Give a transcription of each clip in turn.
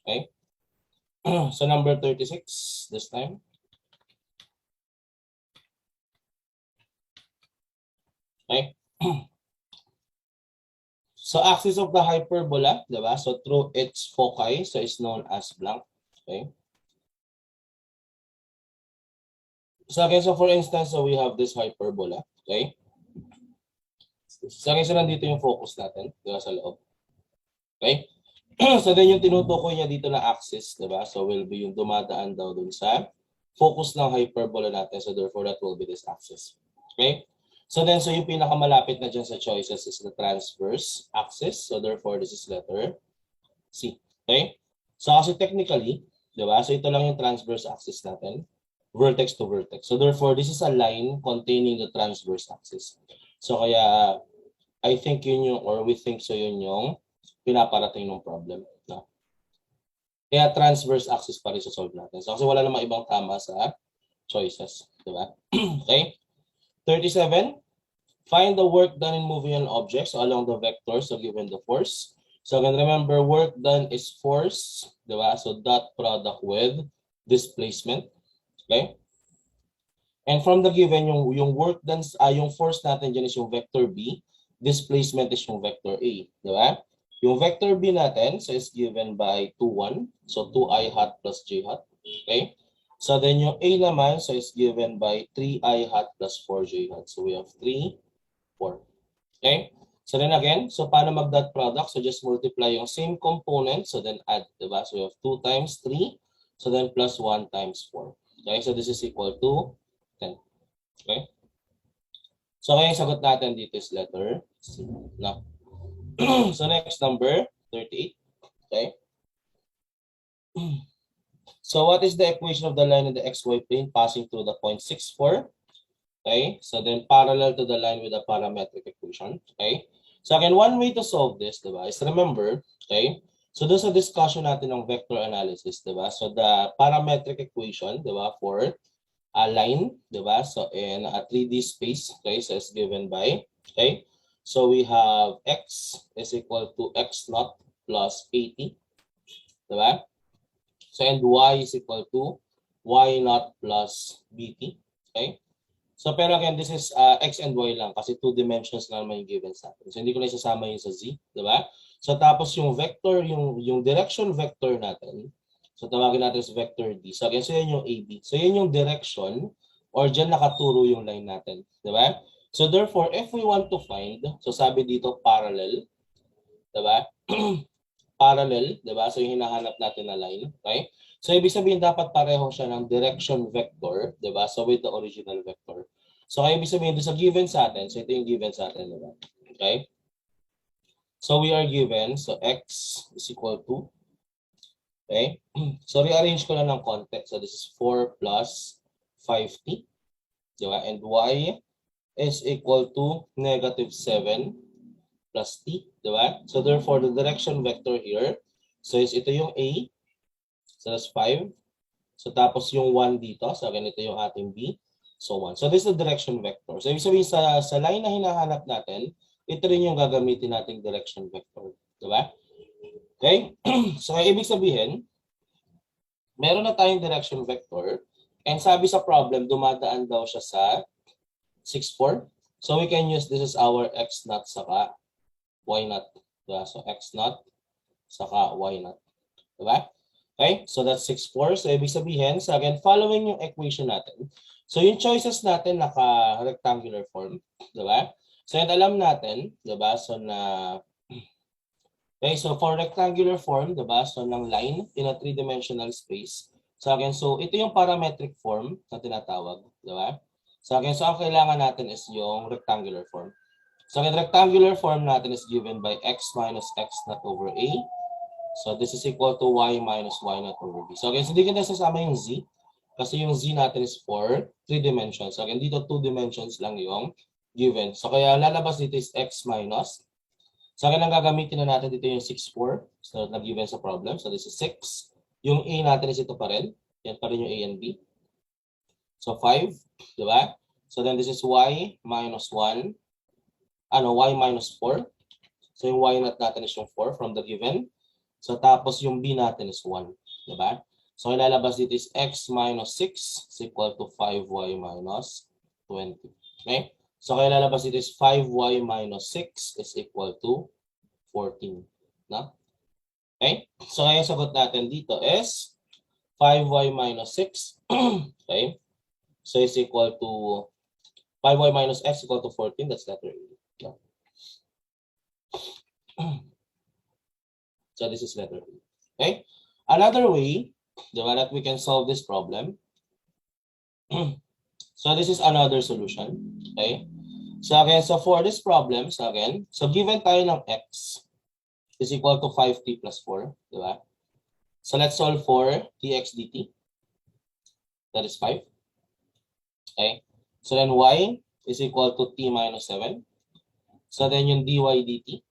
Okay? So number 36 this time. Okay? So axis of the hyperbola, diba? So through its foci, so is known as blank. Okay? So again, so for instance, so we have this hyperbola. Okay? So again, so nandito yung focus natin, diba, sa loob. Okay? So then yung tinutukoy niya dito na axis, diba? So will be yung dumadaan daw dun sa focus ng hyperbola natin. So therefore, that will be this axis. Okay? So then, so yung pinakamalapit na dyan sa choices is the transverse axis. So therefore, this is letter C. Okay? So kasi technically, diba? So ito lang yung transverse axis natin. Vertex to vertex. So therefore, this is a line containing the transverse axis. So kaya, I think yun yung, or we think so yun yung pinaparating ng problem. No? Kaya transverse axis pa rin sa solve natin. So kasi wala namang ibang tama sa choices. Diba? Okay? 37. Find the work done in moving an object so along the vector, so given the force. So again, remember, work done is force, diba? So dot product with displacement. Okay? And from the given, yung work done, yung force natin dyan is yung vector B. Displacement is yung vector A. Diba? Yung vector B natin, so is given by 2, 1. So 2i hat plus j hat. Okay? So then yung A naman, so is given by 3i hat plus 4j hat. So we have 3, 4. Okay? So then again, so paano mag-dot product? So just multiply yung same component, so then add, diba? So we have 2 times 3, so then plus 1 times 4. Okay? So this is equal to 10. Okay? So kaya yung sagot natin dito is letter C. No? So next number, 38. Okay? So what is the equation of the line in the xy plane passing through the point 64? Okay, so then parallel to the line with the parametric equation. Okay, so again, one way to solve this, diba, is remember, okay, so there's a discussion natin ng vector analysis, diba, so the parametric equation, diba, for a line, diba, so in a 3D space, okay, so it's given by, okay, so we have x is equal to x naught plus 80, diba, so and y is equal to y naught plus bt, okay. So pero again, this is x and y lang kasi 2 dimensions lang naman yung given sa atin. So hindi ko na isasama yung sa z, di ba? So tapos yung vector, yung direction vector natin, so tawagin natin sa vector d. So again, so yan yung AB. So yan yung direction or dyan nakaturo yung line natin, di ba? So therefore, if we want to find, so sabi dito parallel, di ba? Parallel, di ba? So yung hinahanap natin na line, okay? So ibig sabihin dapat pareho siya ng direction vector, di ba? So with the original vector. So kaya ibig sabihin doon sa given sa atin, so ito yung given sa atin, di ba? Okay? So we are given, so x is equal to, okay? So rearrange ko lang ng konti. So this is 4 plus 5t, di ba? And y is equal to negative 7 plus t, di ba? So therefore, the direction vector here, so is ito yung A, so that's 5. So tapos yung 1 dito, so ganito yung ating B, so 1. So this is the direction vector. So ibig sabihin sa line na hinahanap natin, ito rin yung gagamitin nating direction vector. Diba? Okay? So ibig sabihin, meron na tayong direction vector, and sabi sa problem, dumadaan daw siya sa 6, 4. So we can use this as our x naught saka y naught. Diba? So x naught saka y naught. Diba? Okay? So that's 6, 4. So ibig sabihin, so again, following yung equation natin, so yung choices natin naka-rectangular form. Diba? So yun alam natin, diba? So na, okay, so for rectangular form, diba? So ng line in a 3-dimensional space. So again, so ito yung parametric form na tinatawag. Diba? So again, so ang kailangan natin is yung rectangular form. So again, rectangular form natin is given by x minus x naught over a. So this is equal to y minus y naught over b. So again, so hindi ko na sasama yung z. Kasi yung z natin is for 3 dimensions. So again, dito 2 dimensions lang yung given. So kaya lalabas dito is x minus. So again, ang gagamitin na natin dito yung 6, 4. So nag-given sa problem. So this is 6. Yung a natin is ito pa rin. Yan pa rin yung a and b. So 5. Diba? So then this is y minus 1. Y minus 4. So yung y naught natin is yung 4 from the given. So tapos yung b natin is 1. Diba? So ilalabas dito is x minus 6 is equal to 5y minus 20. Okay? So kaya ilalabas dito is 5y minus 6 is equal to 14. No? Okay? So kaya sagot natin dito is 5y minus 6. Okay? So is equal to 5y minus x equal to 14. That's letter A. No? So this is letter A. Okay? Another way that we can solve this problem. So this is another solution. Okay? So again, so for this problem, so again, so given tayo ng x is equal to 5t plus 4. Diba? So let's solve for dx dt. That is 5. Okay? So then y is equal to t minus 7. So then yung dy dt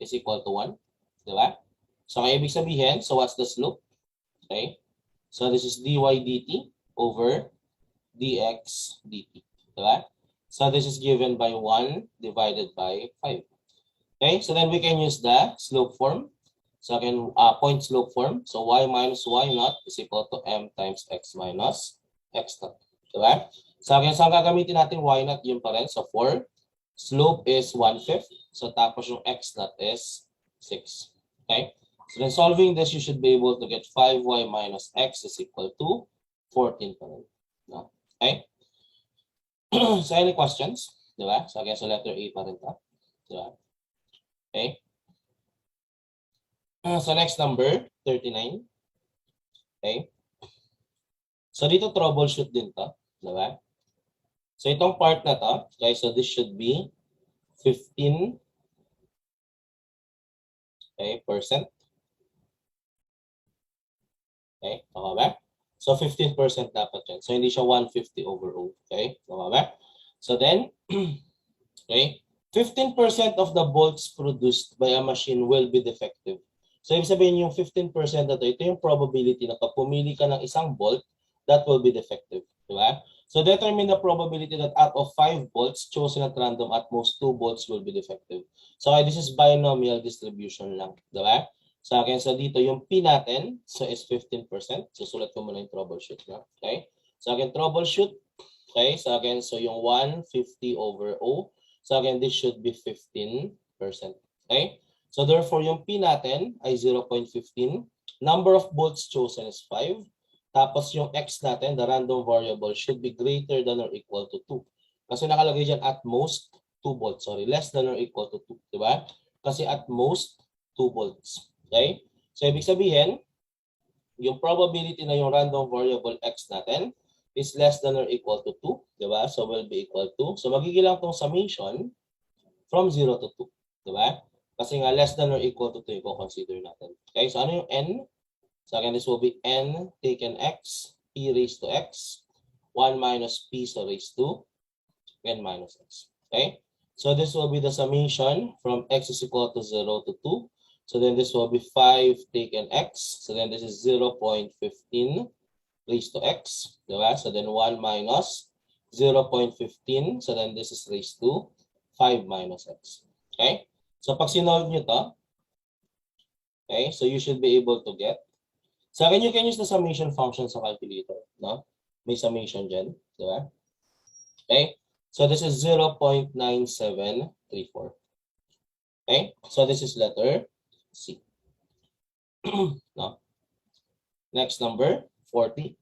is equal to 1. Diba? So kaya ibig sabihin, so what's the slope? Okay? So this is dy dt over dx dt. Diba? So this is given by 1 divided by 5. Okay? So then we can use the slope form. So again, point slope form. So y minus y naught is equal to m times x minus x naught. Diba? So again, saan gagamitin natin y naught? Yun pa rin. So 4. Slope is 1/5. So tapos yung x naught is 6. Okay? So then solving this, you should be able to get 5y minus x is equal to 14 pa rin. No? Okay? So any questions? Diba? So again, so letter A pa rin ta. Diba? Okay? So next number, 39. Okay? So dito troubleshoot din to. Diba? So itong part na to, okay, so this should be 15 percent. Okay, tama ba? So 15% dapat yan. So hindi siya 150 over O. Okay, tama ba? So then, okay, 15% of the bolts produced by a machine will be defective. So ibig sabihin yung 15% na ito yung probability na pag pumili ka ng isang bolt, that will be defective. Diba? So determine the probability that out of 5 bolts chosen at random, at most 2 bolts will be defective. So okay, this is binomial distribution lang. Diba? So again, so dito yung P natin, so is 15%. So sulat ko muna yung troubleshoot na. Okay? So again, troubleshoot. Okay? So again, so yung 150 over O. So again, this should be 15%. Okay? So therefore, yung P natin ay 0.15. Number of bolts chosen is 5. Tapos yung X natin, the random variable, should be greater than or equal to 2. Kasi nakalagay dyan at most 2 volts. Sorry, less than or equal to 2. Diba? Kasi at most 2 volts. Okay? So ibig sabihin, yung probability na yung random variable X natin is less than or equal to 2. Diba? So will be equal to. So magiging lang itong summation from 0 to 2. Diba? Kasi nga less than or equal to 2 yung consider natin. Okay? So ano yung N? So again, this will be N taken X, P raised to X, 1 minus P so raised to N minus X. Okay? So this will be the summation from X is equal to 0 to 2. So then this will be 5 taken X. So then this is 0.15 raised to X. Diba? So then 1 minus 0.15. So then this is raised to 5 minus X. Okay? So pag sinolve nyo to, okay, so you should be able to get. So again, you can use the summation function sa calculator. No? May summation dyan. Diba? Okay? So this is 0.9734. Okay? So this is letter C. No? Next number, 40.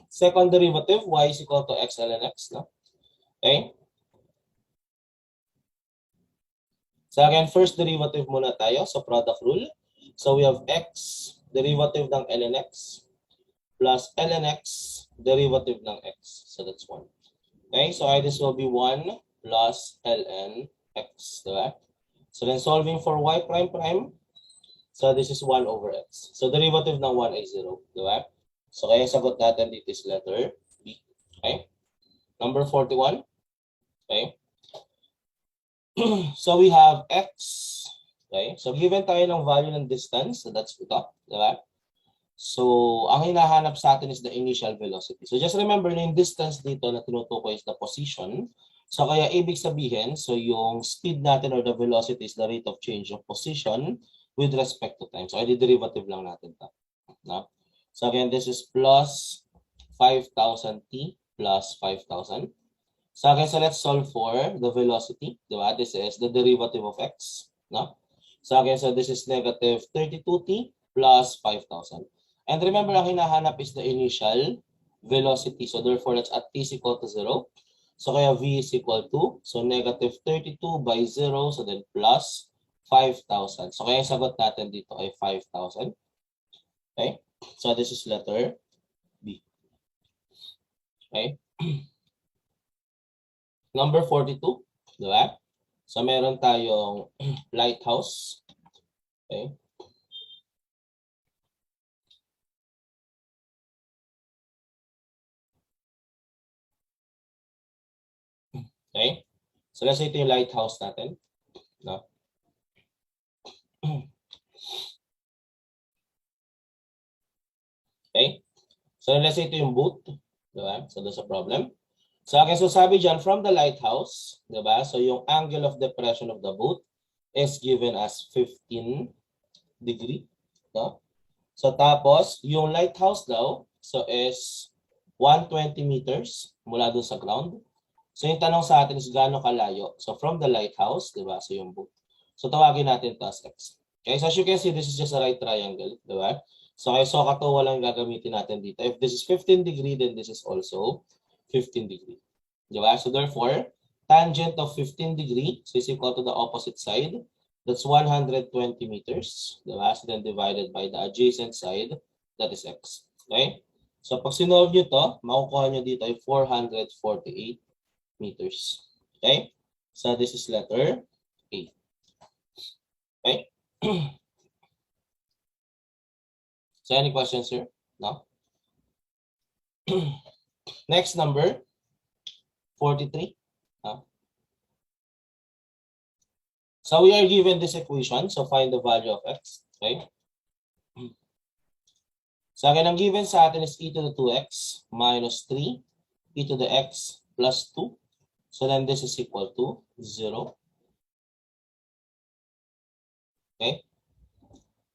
Second derivative, y is equal to x ln x. No? Okay? So again, first derivative muna tayo sa product rule. So we have x, derivative ng ln x, plus ln x, derivative ng x. So that's 1. Okay, so this will be 1 plus ln x. Diba? So then solving for y prime prime, so this is 1 over x. So derivative ng 1 ay 0. Diba? So kaya sagot natin dito is letter B. Okay? Number 41. Okay? So we have x. Okay? So given tayo ng value ng distance, so that's ito. Diba? So ang hinahanap sa atin is the initial velocity. So just remember na yung distance dito na tinutukoy is the position. So kaya ibig sabihin, so yung speed natin or the velocity is the rate of change of position with respect to time. So, derivative lang natin ito. No? So, again, this is plus 5,000t plus 5,000. So, again, so let's solve for the velocity. Diba? This is the derivative of x. No? So, again, so this is negative 32t plus 5,000. And remember, ang hinahanap is the initial velocity. So, therefore, that's at t is equal to 0. So, kaya v is equal to, so negative 32 by 0, so then plus 5,000. So, kaya sagot natin dito ay 5,000. Okay? So, this is letter B. Okay? Number 42, di ba? So, meron tayong lighthouse. Okay? Okay? So, let's say ito yung lighthouse natin. No? Okay? So, let's say ito yung boat. Diba? So, there's a problem. So, okay, so sabi dyan, from the lighthouse, diba? So, yung angle of depression of the boat is given as 15 degree. No? So, tapos, yung lighthouse daw, so is 120 meters mula dun sa ground. So, yung tanong sa atin is gaano kalayo. So, from the lighthouse, diba? So, yung boat. So, tawagin natin ito as x. Okay, so as you can see, this is just a right triangle, diba? So, okay, so katuwa lang gagamitin natin dito. If this is 15 degree, then this is also 15 degree. Diba? So, therefore, tangent of 15 degree so is equal to the opposite side. That's 120 meters. Diba? So, then divided by the adjacent side, that is x. Okay? So, pag sinolve nyo to, makukuha nyo dito ay 448 meters. Okay? So, this is letter A. Okay? So, any questions here? No? Next number, 43. No? So, we are given this equation. So, find the value of x. Okay? So, again, ang given sa atin is e to the 2x minus 3 e to the x plus 2. So, then this is equal to 0. Okay?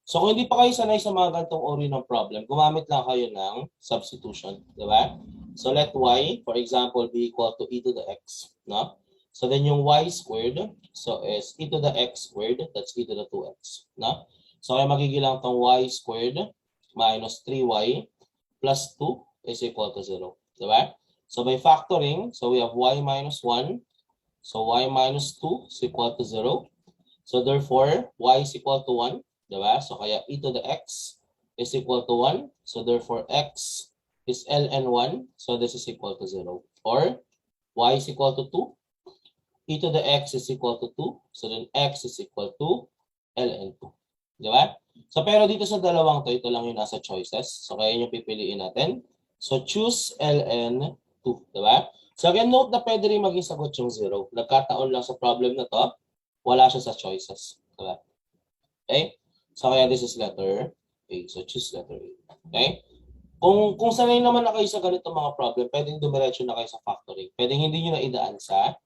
So, kung hindi pa kayo sanay sa mga ganitong uri ng problem, gumamit lang kayo ng substitution. Diba? So, let y, for example, be equal to e to the x. No? So, then yung y squared, so is e to the x squared, that's e to the 2x. No? So, kaya magiging lang itong y squared minus 3y plus 2 is equal to 0. Diba? So, by factoring, so we have y minus 1. So, y minus 2 is equal to 0. So, therefore, y is equal to 1. Diba? So, kaya e to the x is equal to 1. So, therefore, x is ln 1. So, this is equal to 0. Or, y is equal to 2. E to the x is equal to 2. So, then x is equal to ln 2. Diba? So, pero dito sa dalawang to, ito lang yung nasa choices. So, kaya yung pipiliin natin. So, choose ln 2. Diba? So, again, note na pwede rin maging sagot yung 0. Nagkataon lang sa problem na to, wala siya sa choices. Diba? Okay? So, kaya this is letter A. So, choose letter A. Okay? Kung sanay naman na kayo sa ganito mga problem, pwedeng dumiretso na kayo sa factoring. Pwedeng hindi nyo na idaan sa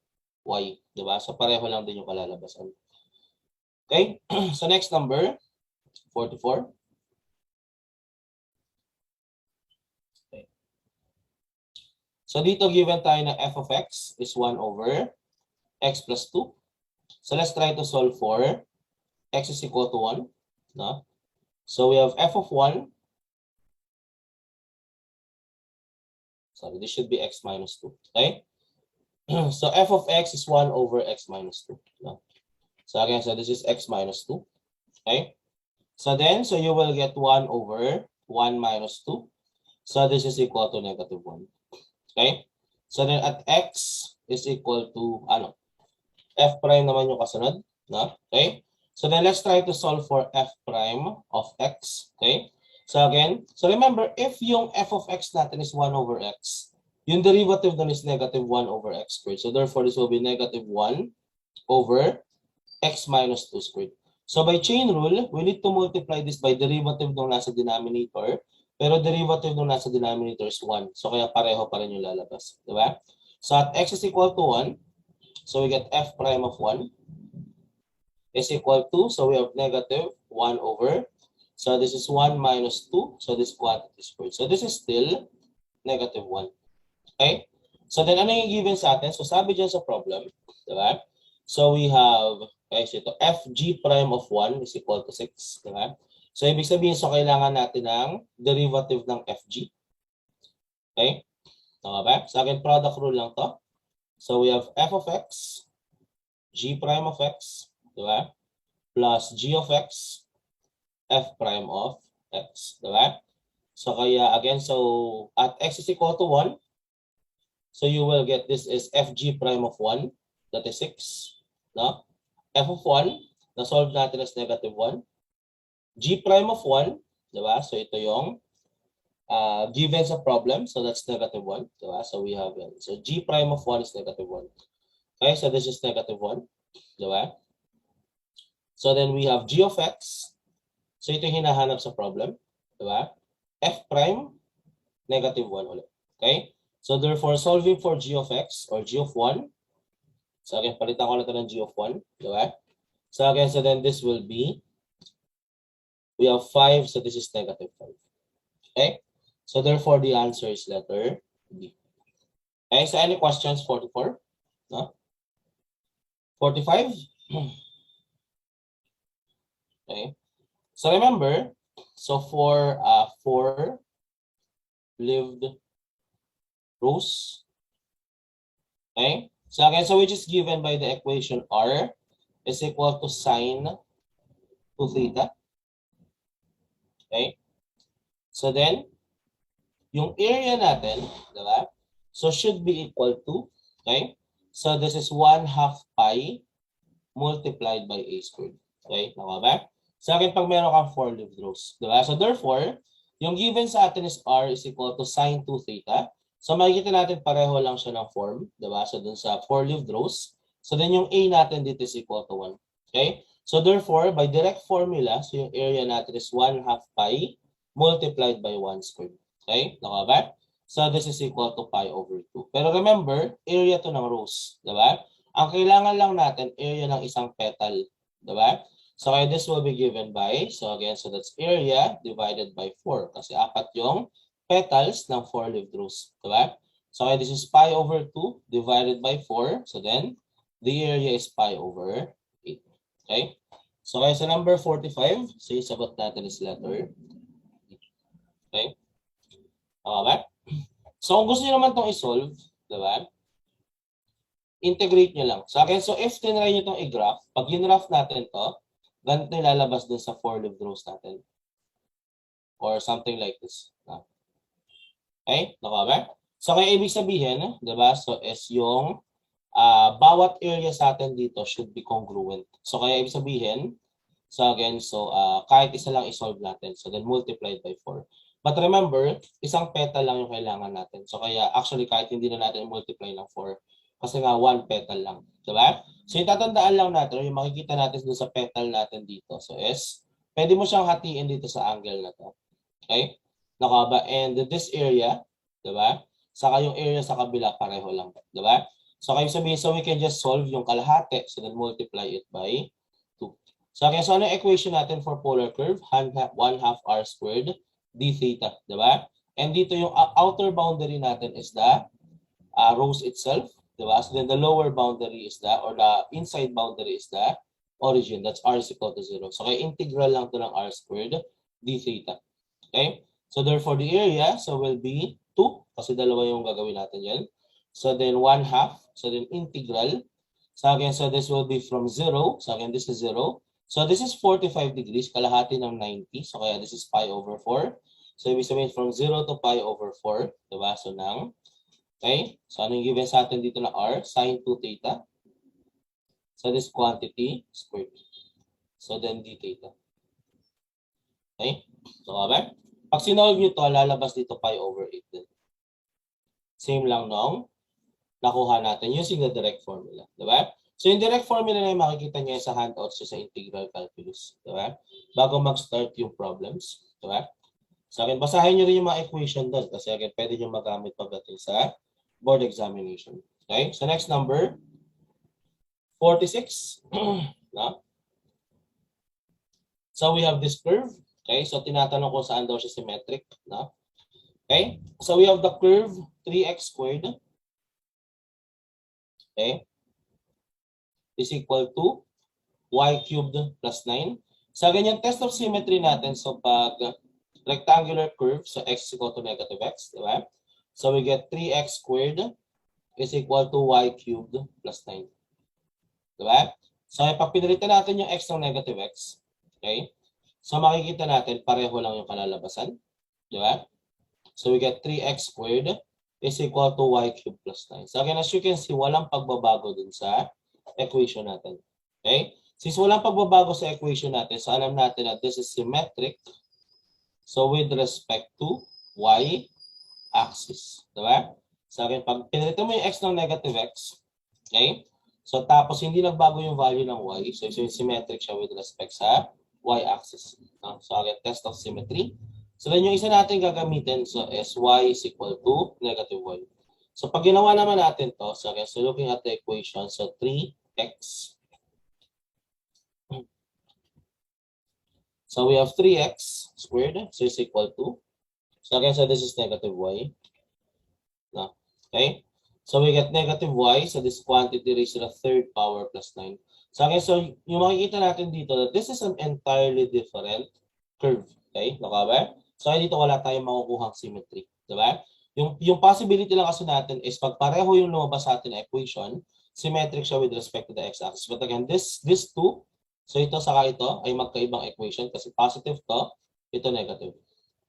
Y. Diba? So, pareho lang din yung kalalabasan. Okay? So, next number, 44. Okay. So, dito given tayo na f of x is 1 over x plus 2. So, let's try to solve for x is equal to 1. No? So, we have f of 1. Sorry, this should be x minus 2. Okay? So, f of x is 1 over x minus 2. No? So, again, so this is x minus 2. Okay? So, then, so you will get 1 over 1 minus 2. So, this is equal to negative 1. Okay? So, then at x is equal to, f prime naman yung kasunod. No? Okay? So, then let's try to solve for f prime of x. Okay? So, again, so remember, if yung f of x natin is 1 over x, yung derivative nun is negative 1 over x squared. So, therefore, this will be negative 1 over x minus 2 squared. So, by chain rule, we need to multiply this by derivative nung nasa denominator. Pero derivative nung nasa denominator is 1. So, kaya pareho pa rin yung lalabas. Diba? So, at x is equal to 1, so we get f prime of 1 is equal to, so we have negative 1 over. So this is 1 minus 2. So this quantity squared. So this is still negative 1. Okay? So then ano yung given sa atin? So sabi dyan sa problem, diba? So we have, okay, so ito, fg prime of 1 is equal to 6. Diba? So ibig sabihin, so kailangan natin ng derivative ng fg. Okay? Tama ba? Sa akin, product rule lang to. So we have f of x, g prime of x, diba? Plus g of x, f prime of x. Diba? So kaya, again, so at x is equal to 1, so you will get this is fg prime of 1, that is 6. No? F of 1, na-solve natin as negative 1. G prime of 1, diba? So ito yung given sa problem, so that's negative 1. Diba? So we have it. So G prime of 1 is negative 1. Okay, so this is negative 1. Diba? So then we have G of x. So ito yung hinahanap sa problem. Diba? F prime, negative 1 ulit. Okay? So therefore, solving for G of x or G of 1. So again, palitan ko ulit ng G of 1. Diba? So again, so then this will be, we have 5, so this is negative 5. Okay? So therefore, the answer is letter B. Okay, so any questions? 44? No? 45? Okay. So remember, so for 4 lived rows. Okay. So again, so which is given by the equation R is equal to sine 2 theta. Okay. So then, yung area natin, diba? So should be equal to, okay? So this is 1/2 pi multiplied by a squared. Okay, nakuha ba? Sa akin, pag meron kang 4 lived rows, diba? So therefore, yung given sa atin is R is equal to sine 2 theta. So makikita natin pareho lang siya ng form, diba? So dun sa 4 lived rows. So then yung A natin dito is equal to 1. Okay? So therefore, by direct formula, so yung area natin is 1/2 pi multiplied by 1 squared. Okay? Nakuha ba? So this is equal to pi over 2. Pero remember, area to ng rows. Diba? Ang kailangan lang natin, area ng isang petal. Diba? So this will be given by, so again, so that's area divided by 4. Kasi 4 yung petals ng 4 lived rows. Diba? So this is pi over 2 divided by 4. So then, the area is pi over 8. Okay? So sa number 45, so yung sagot natin is letter D. Okay? Okay? So kung gusto niyo naman itong i-solve, diba? Integrate nyo lang. So again, so if tinry nyo itong i-graph, pag in-graph natin to, ganito yung lalabas dun sa 4 lived rows natin. Or something like this. Okay? Nakuha ba? So kaya ibig sabihin, diba? So is yung bawat area sa atin dito should be congruent. So kaya ibig sabihin, so again, so kahit isa lang i-solve natin. So then multiplied by 4. But remember, isang petal lang yung kailangan natin. So kaya actually kahit hindi na natin i-multiply ng 4, kasi nga 1 petal lang. Diba? So yung tatandaan lang natin, yung makikita natin dun sa petal natin dito. So is, pwede mo siyang hatiin dito sa angle na to. Okay? Nakuha ba? And this area, diba? Saka yung area sa kabila, pareho lang. Diba? So kayo sabihin, so we can just solve yung kalahati. So then multiply it by 2. So okay, so ano yung equation natin for polar curve? 1/2 r squared d theta, diba? And dito yung outer boundary natin is the rows itself, diba? So then the lower boundary is the, or the inside boundary is the origin. That's r is equal to 0. So kaya integral lang to ng r squared d theta. Okay? So therefore the area, so will be 2, kasi dalawa yung gagawin natin yan. So then 1/2, so then integral. So again, so this will be from 0. So again, this is 0. So this is 45 degrees, kalahati ng 90. So kaya this is pi over 4. So ibig sabihin from 0 to pi over 4. Diba? So ng, okay? So ano yung given sa atin dito na r? Sine 2 theta. So this quantity squared. So then d theta. Okay? So ba? Pag sinolve nyo to, lalabas dito pi over 8 din. Same lang nung nakuha natin using the direct formula. Diba? So yung direct formula na yung makikita nyo sa handouts sa integral calculus. Diba? Bago mag-start yung problems. Diba? So again, basahin nyo rin yung mga equation doon kasi again, pwede nyo magamit pagdating sa board examination. Okay? So next number, 46. No? So we have this curve. Okay, so tinatanong ko saan daw siya symmetric. No? Okay, so we have the curve 3x squared. Okay, is equal to y cubed plus 9. Sa ganyan test of symmetry natin, so pag rectangular curve, so x is equal to negative x, di ba? So we get 3x squared is equal to y cubed plus 9. Di ba? So pag pinalitan natin yung x ng negative x, okay? So makikita natin, pareho lang yung kalalabasan. Di ba? So we get 3x squared is equal to y cubed plus 9. So again, as you can see, walang pagbabago dun sa equation natin. Okay? Since walang pagbabago sa equation natin, so alam natin na this is symmetric. So with respect to y axis. Diba? So again, pag pinalito mo yung x ng negative x, okay? So tapos hindi nagbago yung value ng y, so symmetric siya with respect sa y axis. No? So again, test of symmetry. So then yung isa natin gagamitin, so is y is equal to negative y. So pag ginawa naman natin to, so again, so looking at the equation, so 3x. So we have 3x squared, so is equal to, so again, so this is negative y. No? Okay? So we get negative y, so this quantity raised to the third power plus 9. So again, so yung makikita natin dito, that this is an entirely different curve. Okay? Nakabe? So dito wala tayong makukuhang symmetry. Diba? Yung possibility lang kasi natin is pag pareho yung lumabas sa atin na equation, symmetric siya with respect to the x-axis. But again, this two, so ito saka ito ay magkaibang equation kasi positive to, ito negative.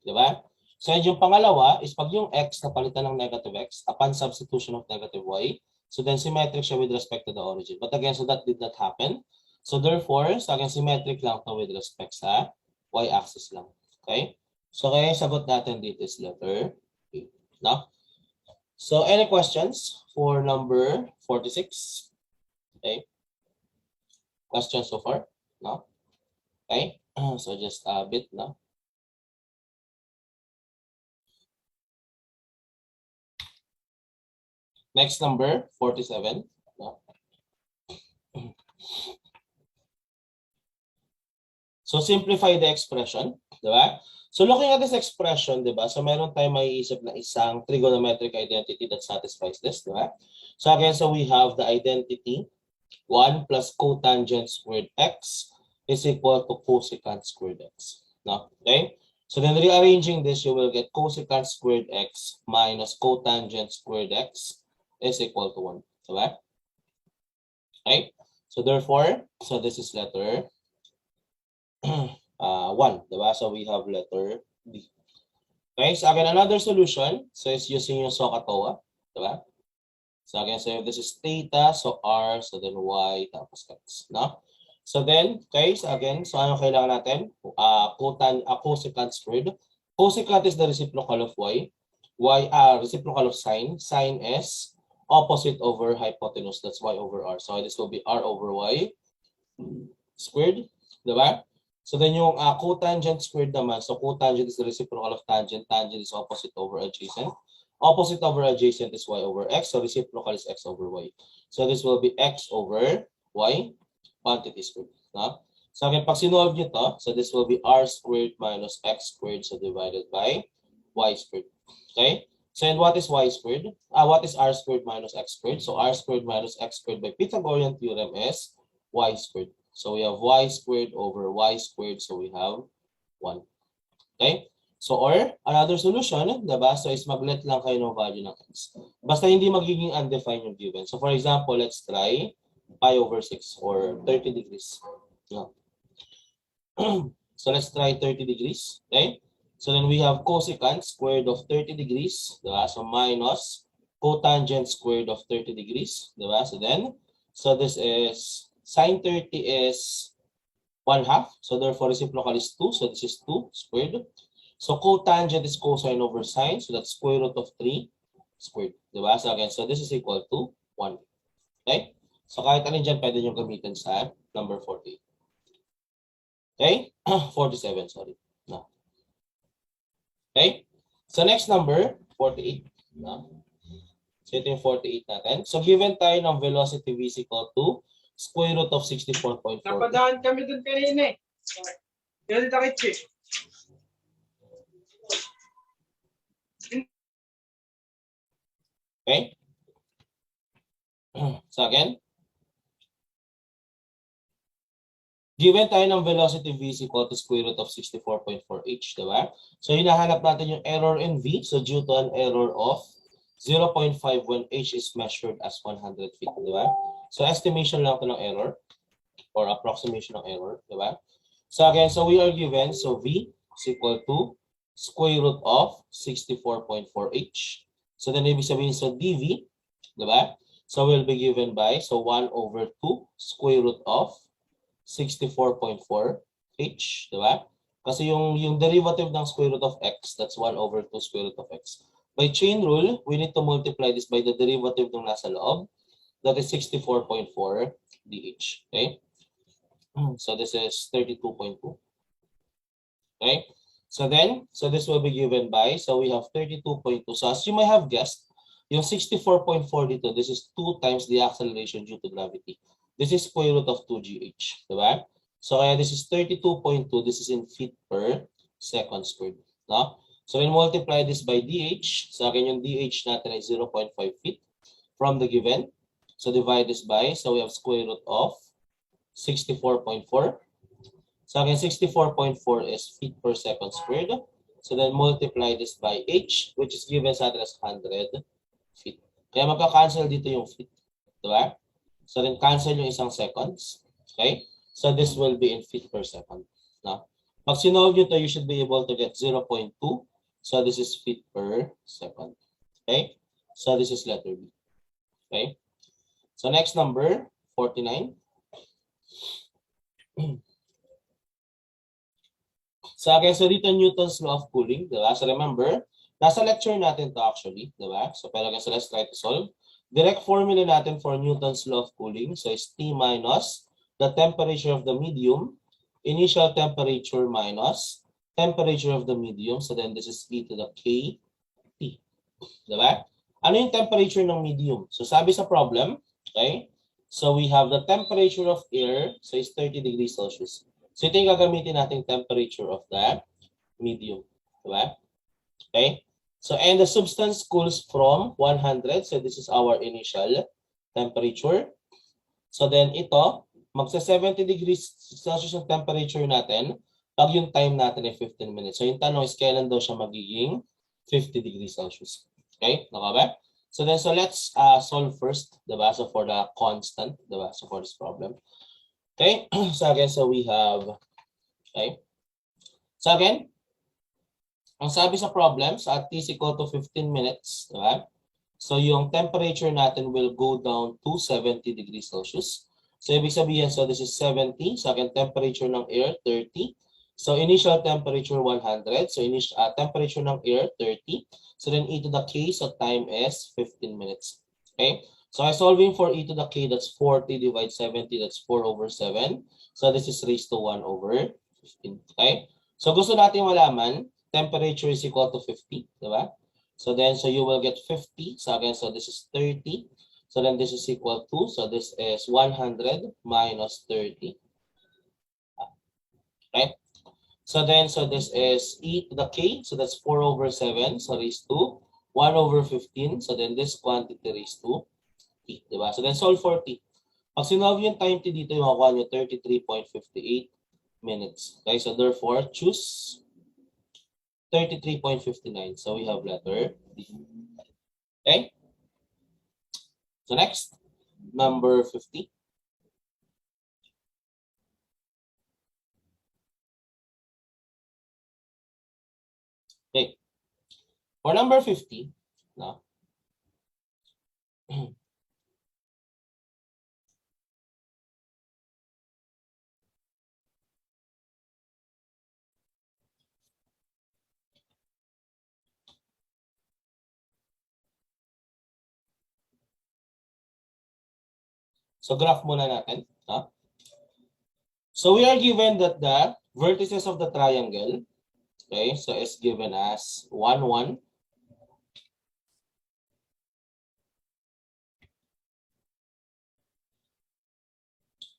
Diba? So yung pangalawa is pag yung x na palitan ng negative x upon substitution of negative y, so then symmetric siya with respect to the origin. But again, so that did not happen. So therefore, so again, symmetric lang to with respect sa y-axis lang. Okay? So kaya yung sagot natin dito is letter A. No? So any questions for number 46? Okay? Questions so far? No? Okay? So just a bit, no? Next number, 47. No? So simplify the expression, di ba? So looking at this expression, di ba? So meron tayong maiisip na isang trigonometric identity that satisfies this, di ba? So again, so we have the identity 1 plus cotangent squared x is equal to cosecant squared x. No? Okay? So then rearranging this, you will get cosecant squared x minus cotangent squared x is equal to 1. Diba? Okay? So therefore, so this is letter 1. Diba? So we have letter B. Okay? So again, another solution. So is using yung SOHCAHTOA. Diba? So again, so if this is theta, so r, so then y, tapos x. No? So then, okay, so again, so ano kailangan natin? Cosecant squared. Cosecant is the reciprocal of y. Reciprocal of sine. Sine is opposite over hypotenuse. That's y over r. So this will be r over y squared. Diba? So then yung cotangent squared naman. So cotangent is the reciprocal of tangent. Tangent is opposite over adjacent. Opposite over adjacent is y over x. So reciprocal is x over y. So this will be x over y quantity squared. No? So again, pag sinolve nyo to, so this will be r squared minus x squared, so divided by y squared. Okay? So and what is y squared? What is r squared minus x squared? So r squared minus x squared by Pythagorean theorem is y squared. So we have y squared over y squared, so we have 1. Okay? So or another solution, diba? So is mag-let lang kayo ng value ng x. Basta hindi magiging undefined yung given. So for example, let's try pi over 6 or 30 degrees. No. So let's try 30 degrees. Okay? So then we have cosecant squared of 30 degrees. Diba? So minus cotangent squared of 30 degrees. Diba? So then, so this is, sine 30 is 1/2. So therefore reciprocal is 2. So this is 2 squared. So cotangent is cosine over sine. So that's square root of 3 squared. Diba? So again, so this is equal to 1. Okay? So kahit alin dyan, pwede nyo gamitin sa number 40. Okay? 47, sorry. No. Okay? So next number, 48. No? So ito yung 48 natin. So given tayo ng velocity v is equal to square root of 64.4. Napadaan kami dun kanina eh. Okay? So again, given tayo ng velocity v is equal to square root of 64.4h, diba? So hinahanap natin yung error in v. So due to an error of 0.5 when h is measured as 100 feet, diba? So estimation lang ito ng error or approximation ng error, diba? So again, so we are given, so v is equal to square root of 64.4h. So then ibig sabihin, so dv, diba? So we'll be given by, so 1 over 2 square root of 64.4h, diba? Kasi yung derivative ng square root of x, that's 1 over 2 square root of x. By chain rule, we need to multiply this by the derivative ng nasa loob, that is 64.4 dh, okay? So this is 32.2, okay? So then, so this will be given by, so we have 32.2. So as you may have guessed, yung 64.4 dito, this is 2 times the acceleration due to gravity. This is square root of 2gh, diba? So kaya this is 32.2, this is in feet per second squared, no? So when multiply this by dh, sa akin yung dh natin ay 0.5 feet from the given. So divide this by, so we have square root of 64.4. So again, 64.4 is feet per second squared. So then multiply this by h, which is given sa atin as 100 feet. Kaya magka-cancel dito yung feet. Diba? So then cancel yung isang seconds. Okay? So this will be in feet per second. No? Pag sinolve nyo to, you should be able to get 0.2. So this is feet per second. Okay? So this is letter B. Okay? So next number, 49. So again, so dito Newton's law of cooling, diba? So remember, nasa lecture natin to actually, diba? So pero again, so let's try to solve. Direct formula natin for Newton's law of cooling, so is T minus the temperature of the medium, initial temperature minus temperature of the medium, so then this is e to the k T. Diba? Ano yung temperature ng medium? So sabi sa problem, okay? So we have the temperature of air, so is 30 degrees Celsius. So ito yung gagamitin natin temperature of the medium. Diba? Okay? So and the substance cools from 100. So this is our initial temperature. So then ito, magsa 70 degrees Celsius yung temperature natin pag yung time natin ay 15 minutes. So yung tanong is kailan daw siya magiging 50 degrees Celsius. Okay? Naka ba? So then, so let's solve first, diba? So for the constant, diba? So for this problem. Okay? So again, so we have, okay? So again, ang sabi sa problem, sa at t is equal to 15 minutes, diba? So yung temperature natin will go down to 70 degrees Celsius. So ibig sabihin, so this is 70. So again, temperature ng air, 30. So initial temperature, 100. So initial temperature ng air, 30. So then e to the k, so time is 15 minutes. Okay? So I'm solving for e to the k, that's 40 divided 70, that's 4 over 7. So this is raised to 1 over 15. Okay? So gusto natin malaman, temperature is equal to 50, diba? So then, so you will get 50. So again, so this is 30. So then this is equal to, so this is 100 minus 30. Right? So then, so this is e to the k. So that's 4 over 7. So raised to 1 over 15. So then this quantity raised to t. Diba? So then solve for t. Pag sinolve yung time t dito, yung makuha nyo 33.58 minutes. Okay, so therefore, choose 33.59. So we have letter D. Okay? So next, number 50. Okay. For number 50, no? So graph muna natin. No? So we are given that the vertices of the triangle, okay, so is given as 1, 1.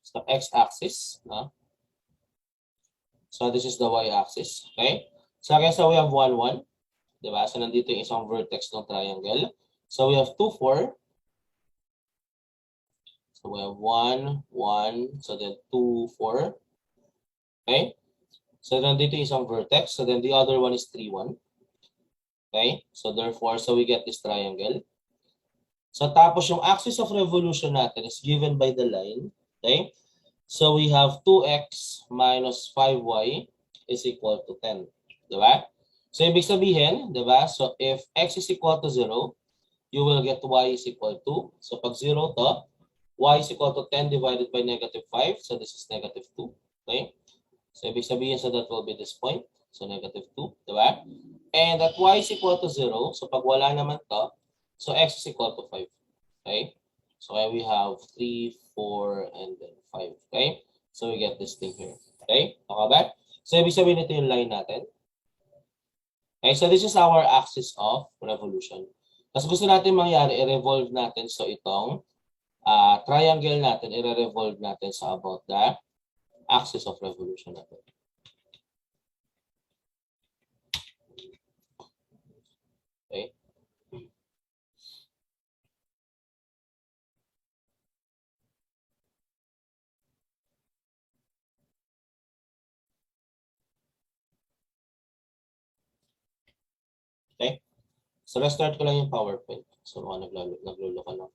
So x-axis, no? So this is the y-axis. Okay? So again, so we have 1, 1. Diba? So nandito yung isang vertex ng triangle. So we have 2, 4. So we have 1, 1. So then 2, 4. Okay? So nandito yung isang vertex. So then the other one is 3, 1. Okay? So therefore, so we get this triangle. So tapos yung axis of revolution natin is given by the line. Okay? So we have 2x minus 5y is equal to 10. Diba? So ibig sabihin, diba? So if x is equal to 0, you will get y is equal to, so pag 0 to, y is equal to 10 divided by negative 5. So this is negative 2. Okay? So ibig sabihin, so that will be this point. So negative 2. Diba? And that y is equal to 0. So pag wala naman to, so x is equal to 5. Okay? So we have 3, 4, and then 5. Okay? So we get this thing here. Okay? Okay ba? So ibig sabihin, ito yung line natin. Okay, so this is our axis of revolution. Tapos gusto natin mangyari, i-revolve natin so itong triangle natin, i-revolve natin sa about the axis of revolution natin. Okay. Okay. So let's start ko lang yung PowerPoint. So mga naglulo ka lang.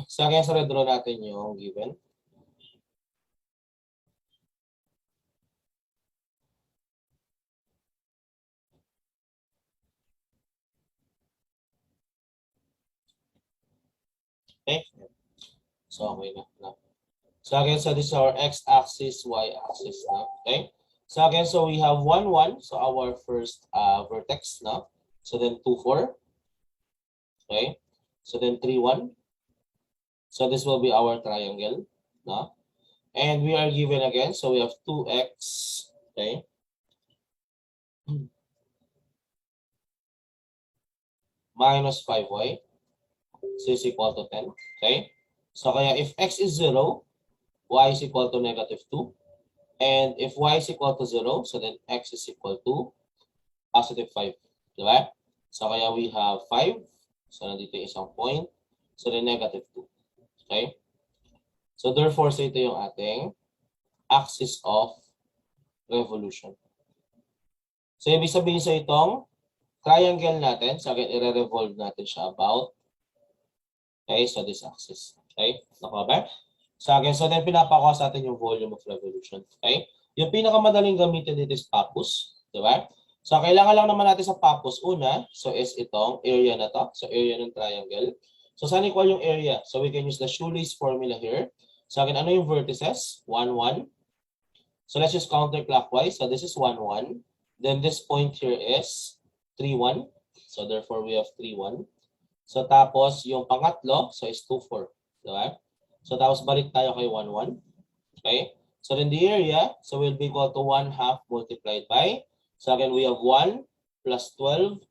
So kaya sa redraw natin yung given. Okay. So okay na. So again, so this is our x-axis, y-axis na. Okay. So again, so we have 1, 1. So our first vertex na. So then 2, 4. Okay. So then 3, 1. So this will be our triangle. No? And we are given again. So we have 2x. Okay. Minus 5y. So is equal to 10. Okay. So kaya if x is 0, y is equal to negative 2. And if y is equal to 0, so then x is equal to positive 5. Diba? So kaya we have 5. So nandito yung isang point. So then negative 2. Okay? So therefore, so ito yung ating axis of revolution. So ibig sabihin sa itong triangle natin, so again, i-revolve natin siya about, okay, so this axis. Okay? Nakuha ba? So again, so then pinapakuha sa atin yung volume of revolution. Okay? Yung pinakamadaling gamitin dito is pappus. Diba? So kailangan lang naman natin sa pappus, una, so is itong area na to. So area ng triangle. So saan equal yung area? So we can use the shoelace formula here. So again, ano yung vertices? 1, 1. So let's just counterclockwise. So this is 1, 1. Then this point here is 3, 1. So therefore, we have 3, 1. So tapos, yung pangatlo, so is 2, 4. Diba? So tapos, balik tayo kay 1, 1. Okay? So in the area, so will be equal to 1/2 multiplied by, so again, we have 1 plus 12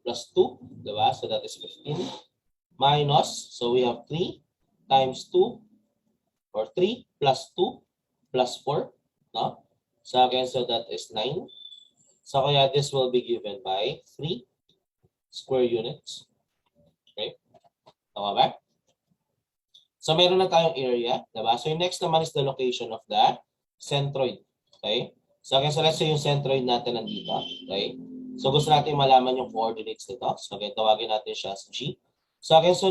plus 2. Diba? So that is 15. Minus, so we have 3 times 2, or 3 plus 2 plus 4. No? So again, so that is 9. So kaya this will be given by 3 square units. Okay? Tama ba? So meron na tayong area. Diba? So yung next naman is the location of the centroid. Okay? So again, so let's say yung centroid natin nandito. Okay? So gusto natin malaman yung coordinates nito. So again, tawagin natin siya as G. So again, so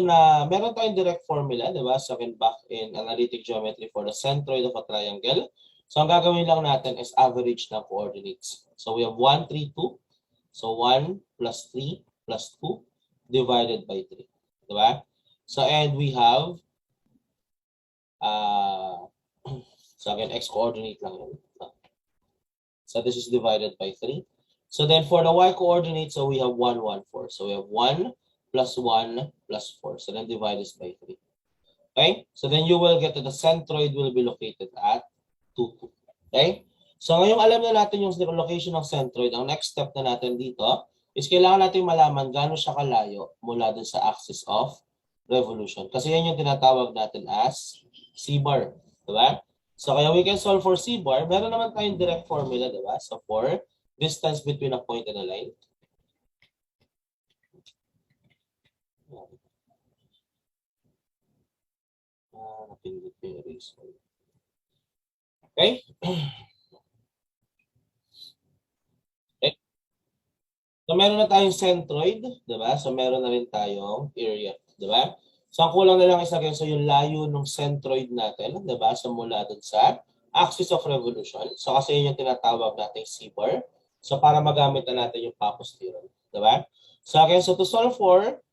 meron tayong direct formula. Diba? So again, back in analytic geometry for the centroid of a triangle. So ang gagawin lang natin is average ng coordinates. So we have 1, 3, 2. So 1 plus 3 plus 2 divided by 3. Diba? So and we have, so again, x coordinate lang yun. So this is divided by 3. So then for the y coordinate, so we have 1, 1, 4. So we have 1 plus 1 plus 4. So then divide this by 3. Okay? So then you will get that the centroid will be located at 2, 2. Okay? So ngayong alam na natin yung location ng centroid, ang next step na natin dito is kailangan natin malaman gaano siya kalayo mula dun sa axis of revolution. Kasi yan yung tinatawag natin as C-bar. Diba? So kaya we can solve for C bar. Meron naman tayong direct formula, diba? So for distance between a point and a line. Napindot ko yung eraser. Okay? Okay. So meron na tayong centroid, diba? So meron na rin tayong area, diba? So ang kulang na lang isa so yung layo ng centroid natin, diba? So mula dun sa axis of revolution. So kasi yun yung tinatawag natin C bar. So para magamit na natin yung Pappus theorem, diba? So again, so to solve for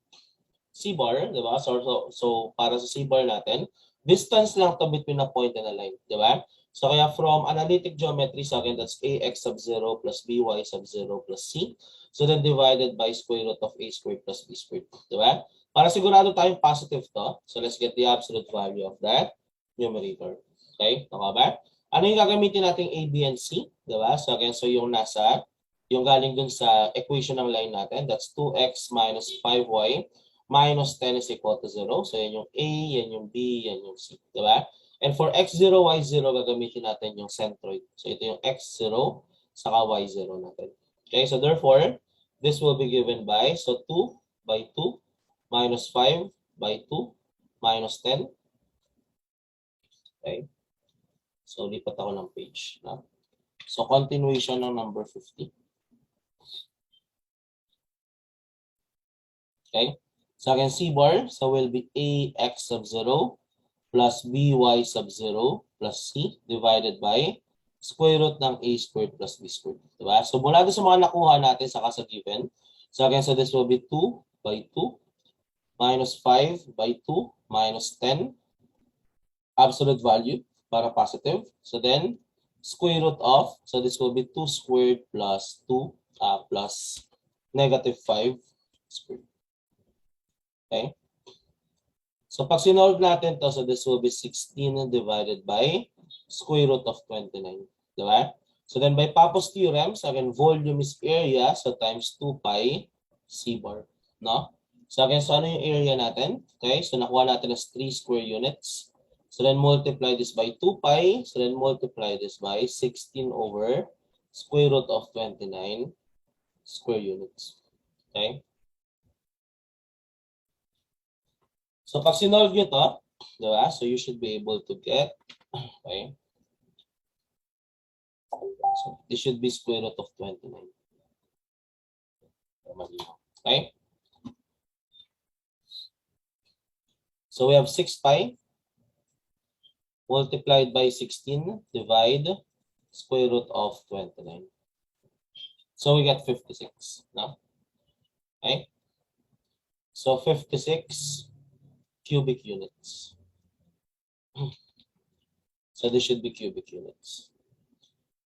C bar, diba? So para sa C bar natin, distance lang to between a point and a line, diba? So kaya from analytic geometry, so again, that's ax sub 0 plus by sub 0 plus c. So then divided by square root of a squared plus b squared, diba? Para sigurado tayong positive to, so let's get the absolute value of that numerator. Okay, tama ba? Ano yung gagamitin nating a, b, and c, diba? So again, so yung galing dun sa equation ng line natin, that's 2x minus 5y minus 10 is equal to 0. So yan yung A, yan yung B, yan yung C. Diba? And for x0, y0, gagamitin natin yung centroid. So ito yung x0, saka y0 natin. Okay, so therefore, this will be given by, so 2 by 2 minus 5 by 2 minus 10. Okay. So lipat ako ng page. No? So continuation ng number 50. Okay. So again, C bar, so will be ax sub 0 plus by sub 0 plus c divided by square root ng a squared plus b squared. Diba? So mula doon sa mga nakuha natin sa given, so again, so this will be 2 by 2 minus 5 by 2 minus 10 absolute value para positive. So then square root of, so this will be 2 squared plus 2 plus negative 5 squared. Okay? So pag sinolve natin to, so this will be 16 divided by square root of 29. Diba? So then by Pappus theorem, so again, volume is area, so times 2 pi C bar. No? So again, so ano yung area natin? Okay, so nakuha natin as 3 square units. So then multiply this by 2 pi, so then multiply this by 16 over square root of 29 square units. Okay? So pag sinolve nyo to, diba? So you should be able to get, okay? So this should be square root of 29. Okay? So we have 6 pi multiplied by 16 divide square root of 29. So we get 56. No? Okay? So 56 cubic units. So this should be cubic units.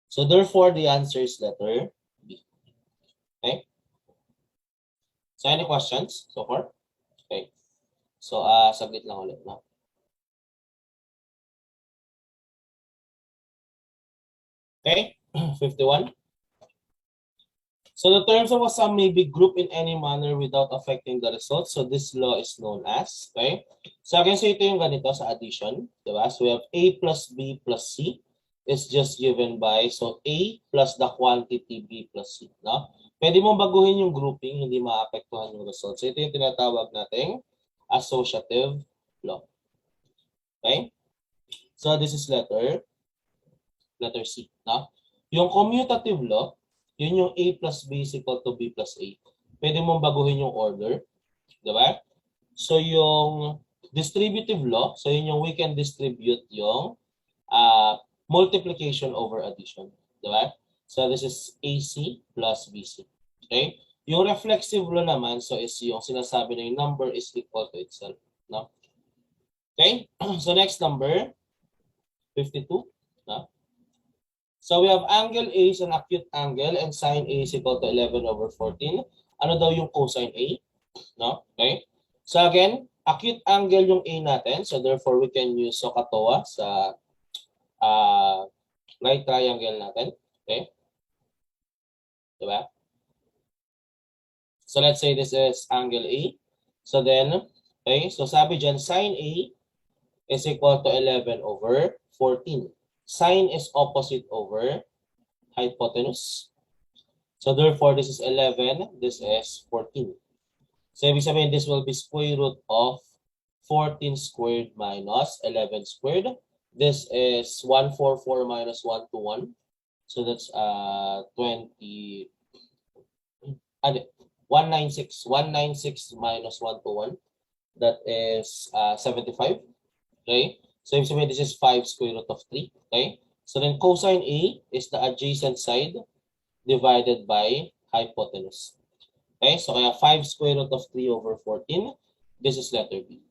So therefore, the answer is letter B. Okay? So any questions so far? Okay. So saglit lang ulit, no? Okay, 51. So the terms of a sum may be grouped in any manner without affecting the result. So this law is known as, okay? So again, so ito yung ganito sa addition, diba? So we have A plus B plus C is just given by, so A plus the quantity B plus C, no? Pwede mong baguhin yung grouping, hindi maapektuhan yung result. So ito yung tinatawag nating associative law. Okay? So this is letter C, no? Yung commutative law, yun yung A plus B is equal to B plus A. Pwede mong baguhin yung order. Diba? So yung distributive law, so yun yung we can distribute yung multiplication over addition. Diba? So this is AC plus BC. Okay? Yung reflexive law naman, so is yung sinasabi na yung number is equal to itself. No? Okay? So next number, 52. No? So we have angle A is an acute angle and sine A is equal to 11 over 14. Ano daw yung cosine A? No? Okay? So again, acute angle yung A natin. So therefore, we can use SOHCAHTOA sa right triangle natin. Okay? Diba? So let's say this is angle A. So then, okay, so sabi dyan, sine A is equal to 11 over 14. sine is opposite over hypotenuse. So therefore, this is 11, this is 14. So ibig sabihin, this will be square root of 14 squared minus 11 squared. This is 144 minus 121. So that's 20, 196. 196 minus 121. That is 75. Okay? So ibig sabihin, this is 5 square root of 3. Okay? So then cosine A is the adjacent side divided by hypotenuse. Okay? So kaya 5 square root of 3 over 14. This is letter B.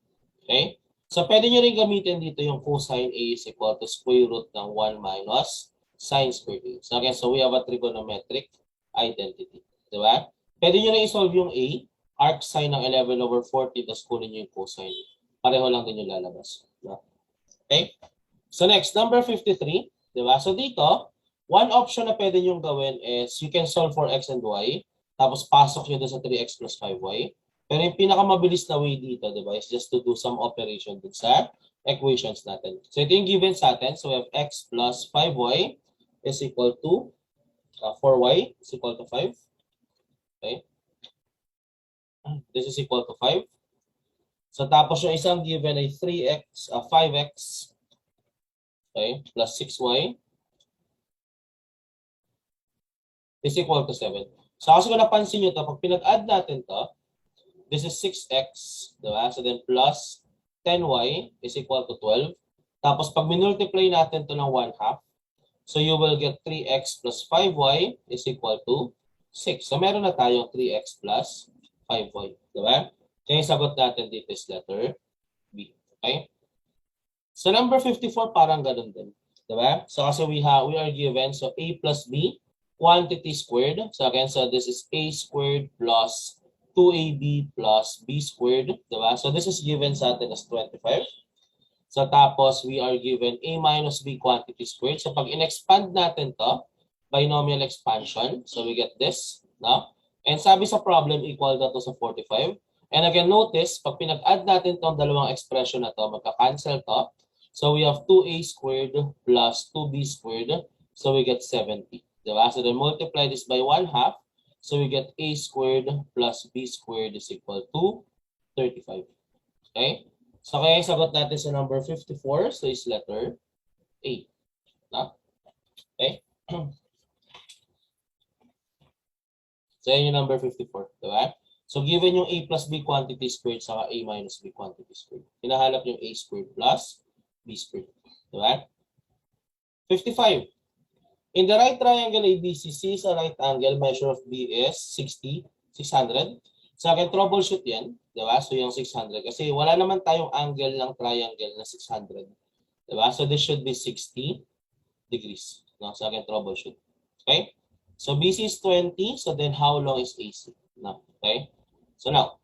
Okay? So pwede nyo rin gamitin dito yung cosine A is equal to square root ng 1 minus sine squared A. So again, so we have a trigonometric identity. Diba? Pwede nyo rin isolve yung A, arc sine ng 11 over 40, tapos kunin nyo yung cosine. Pareho lang din yung lalabas. Diba? Okay? So next, number 53. Diba? So dito, one option na pwede nyo gawin is you can solve for x and y, tapos pasok nyo doon sa 3x plus 5y. Pero yung pinakamabilis na way dito, diba, is just to do some operation dun sa equations natin. So ito yung given sa atin. So we have x plus 5y is equal to 4y is equal to 5. Okay? This is equal to 5. So tapos yung isang given ay 3x, 5x, okay, plus 6y is equal to 7. So kasi kung napansin nyo to, pag pinag-add natin to, this is 6x, diba? So then plus 10y is equal to 12. Tapos pag minultiply natin to ng 1/2, so you will get 3x plus 5y is equal to 6. So meron na tayong 3x plus 5y. Diba? Kaya yung sagot natin dito is letter B. Okay? So number 54 parang ganun din. Diba? So kasi we are given, so a plus b, quantity squared. So again, so this is a squared plus 2ab plus b squared. Diba? So this is given sa atin as 25. So tapos we are given a minus b quantity squared. So pag in-expand natin to, binomial expansion, so we get this. No? And sabi sa problem, equal na to sa 45. And again, notice, pag pinag-add natin tong dalawang expression na to, magka-cancel to. So we have 2a squared plus 2b squared. So we get 70. Diba? So then multiply this by 1/2. So we get a squared plus b squared is equal to 35. Okay? So kaya yung sagot natin sa number 54, so is letter A. No? Okay? So yan yung number 54. Diba? So given yung a plus b quantity squared saka a minus b quantity squared, hinahanap yung a squared plus b squared. Diba? 55. In the right triangle ABCC, sa right angle, measure of B is 60, 600. Sa akin, troubleshoot yan. Diba? So yung 600. Kasi wala naman tayong angle ng triangle na 600. Diba? So this should be 60 degrees. No? Sa akin, troubleshoot. Okay? So BC is 20. So then how long is AC? No? Okay? So now,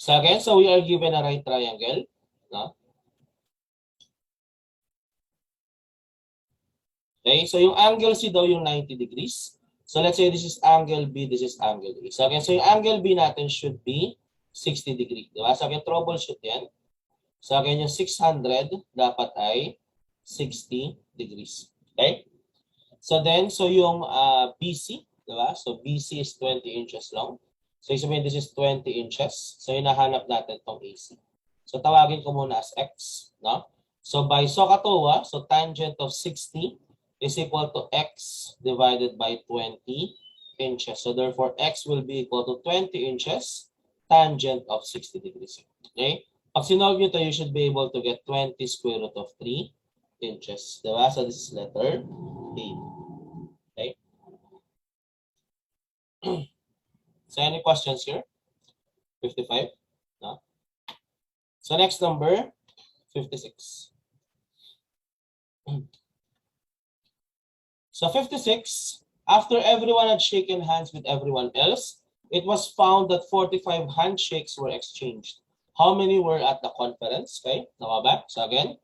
so again, so we are given a right triangle. No? Okay, so yung angle C daw yung 90 degrees. So let's say this is angle B, this is angle A. So again, so yung angle B natin should be 60 degree. Diba? So again, troubleshoot yan. So again, yung 600 dapat ay 60 degrees. Okay? So then, so yung BC, diba? So BC is 20 inches long. So sabihin, this is 20 inches. So hinahanap natin tong AC. So tawagin ko muna as X. No? So by SOHCAHTOA, so tangent of 60 is equal to X divided by 20 inches. So therefore, X will be equal to 20 inches tangent of 60 degrees. Okay? Pag sinolve nyo to, you should be able to get 20 square root of 3 inches. Diba? So this is letter A. Okay? So any questions here? 55? No? So next number, 56. So 56, after everyone had shaken hands with everyone else, it was found that 45 handshakes were exchanged. How many were at the conference? Okay, back. So again,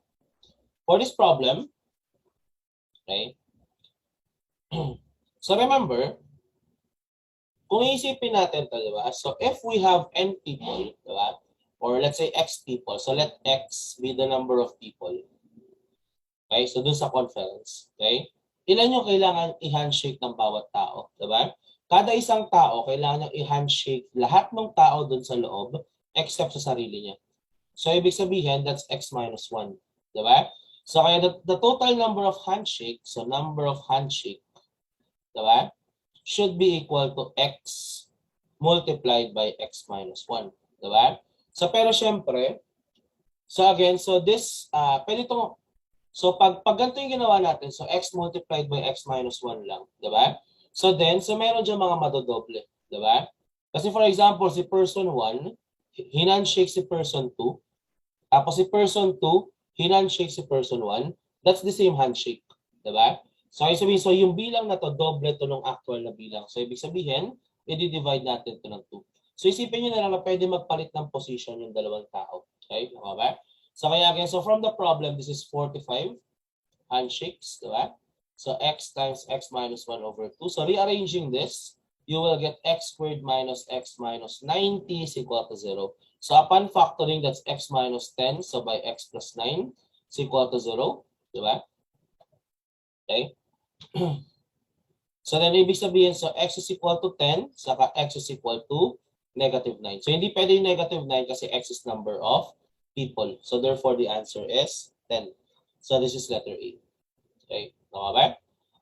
for this problem, okay, so remember, kung iisipin natin to, di ba? So if we have n people, di ba? Or let's say x people. So let x be the number of people. Okay? So dun sa conference. Okay? Ilan yung kailangan i-handshake ng bawat tao? Di ba? Kada isang tao, kailangan niyang i-handshake lahat ng tao dun sa loob except sa sarili niya. So ibig sabihin, that's x minus 1. Di ba? So kaya the total number of handshake, so number of handshake, di ba? Should be equal to x multiplied by x minus 1. Di ba? So pero syempre, so again, so this, pwede itong, so pag ganito yung ginawa natin, so x multiplied by x minus 1 lang, di ba? So then, so meron dyan mga madodoble, di ba? Kasi for example, si person 1, hinandshake si person 2, tapos si person 2, hinandshake si person 1, that's the same handshake, di ba? So ibig sabihin, so yung bilang na to, doble to ng actual na bilang. So ibig sabihin, i-divide natin to ng 2. So isipin nyo na lang na pwede magpalit ng position yung dalawang tao. Okay? Tama ba? So kaya again, so from the problem, this is 45 handshakes, diba? So x times x minus 1 over 2. So rearranging this, you will get x squared minus x minus 90 is equal to 0. So upon factoring, that's x minus 10. So by x plus 9 is equal to 0. Diba? Okay? So then ibig sabihin, so x is equal to 10, saka x is equal to negative 9. So hindi pwede yung negative 9 kasi x is number of people. So therefore, the answer is 10. So this is letter A. Okay? Tama ba?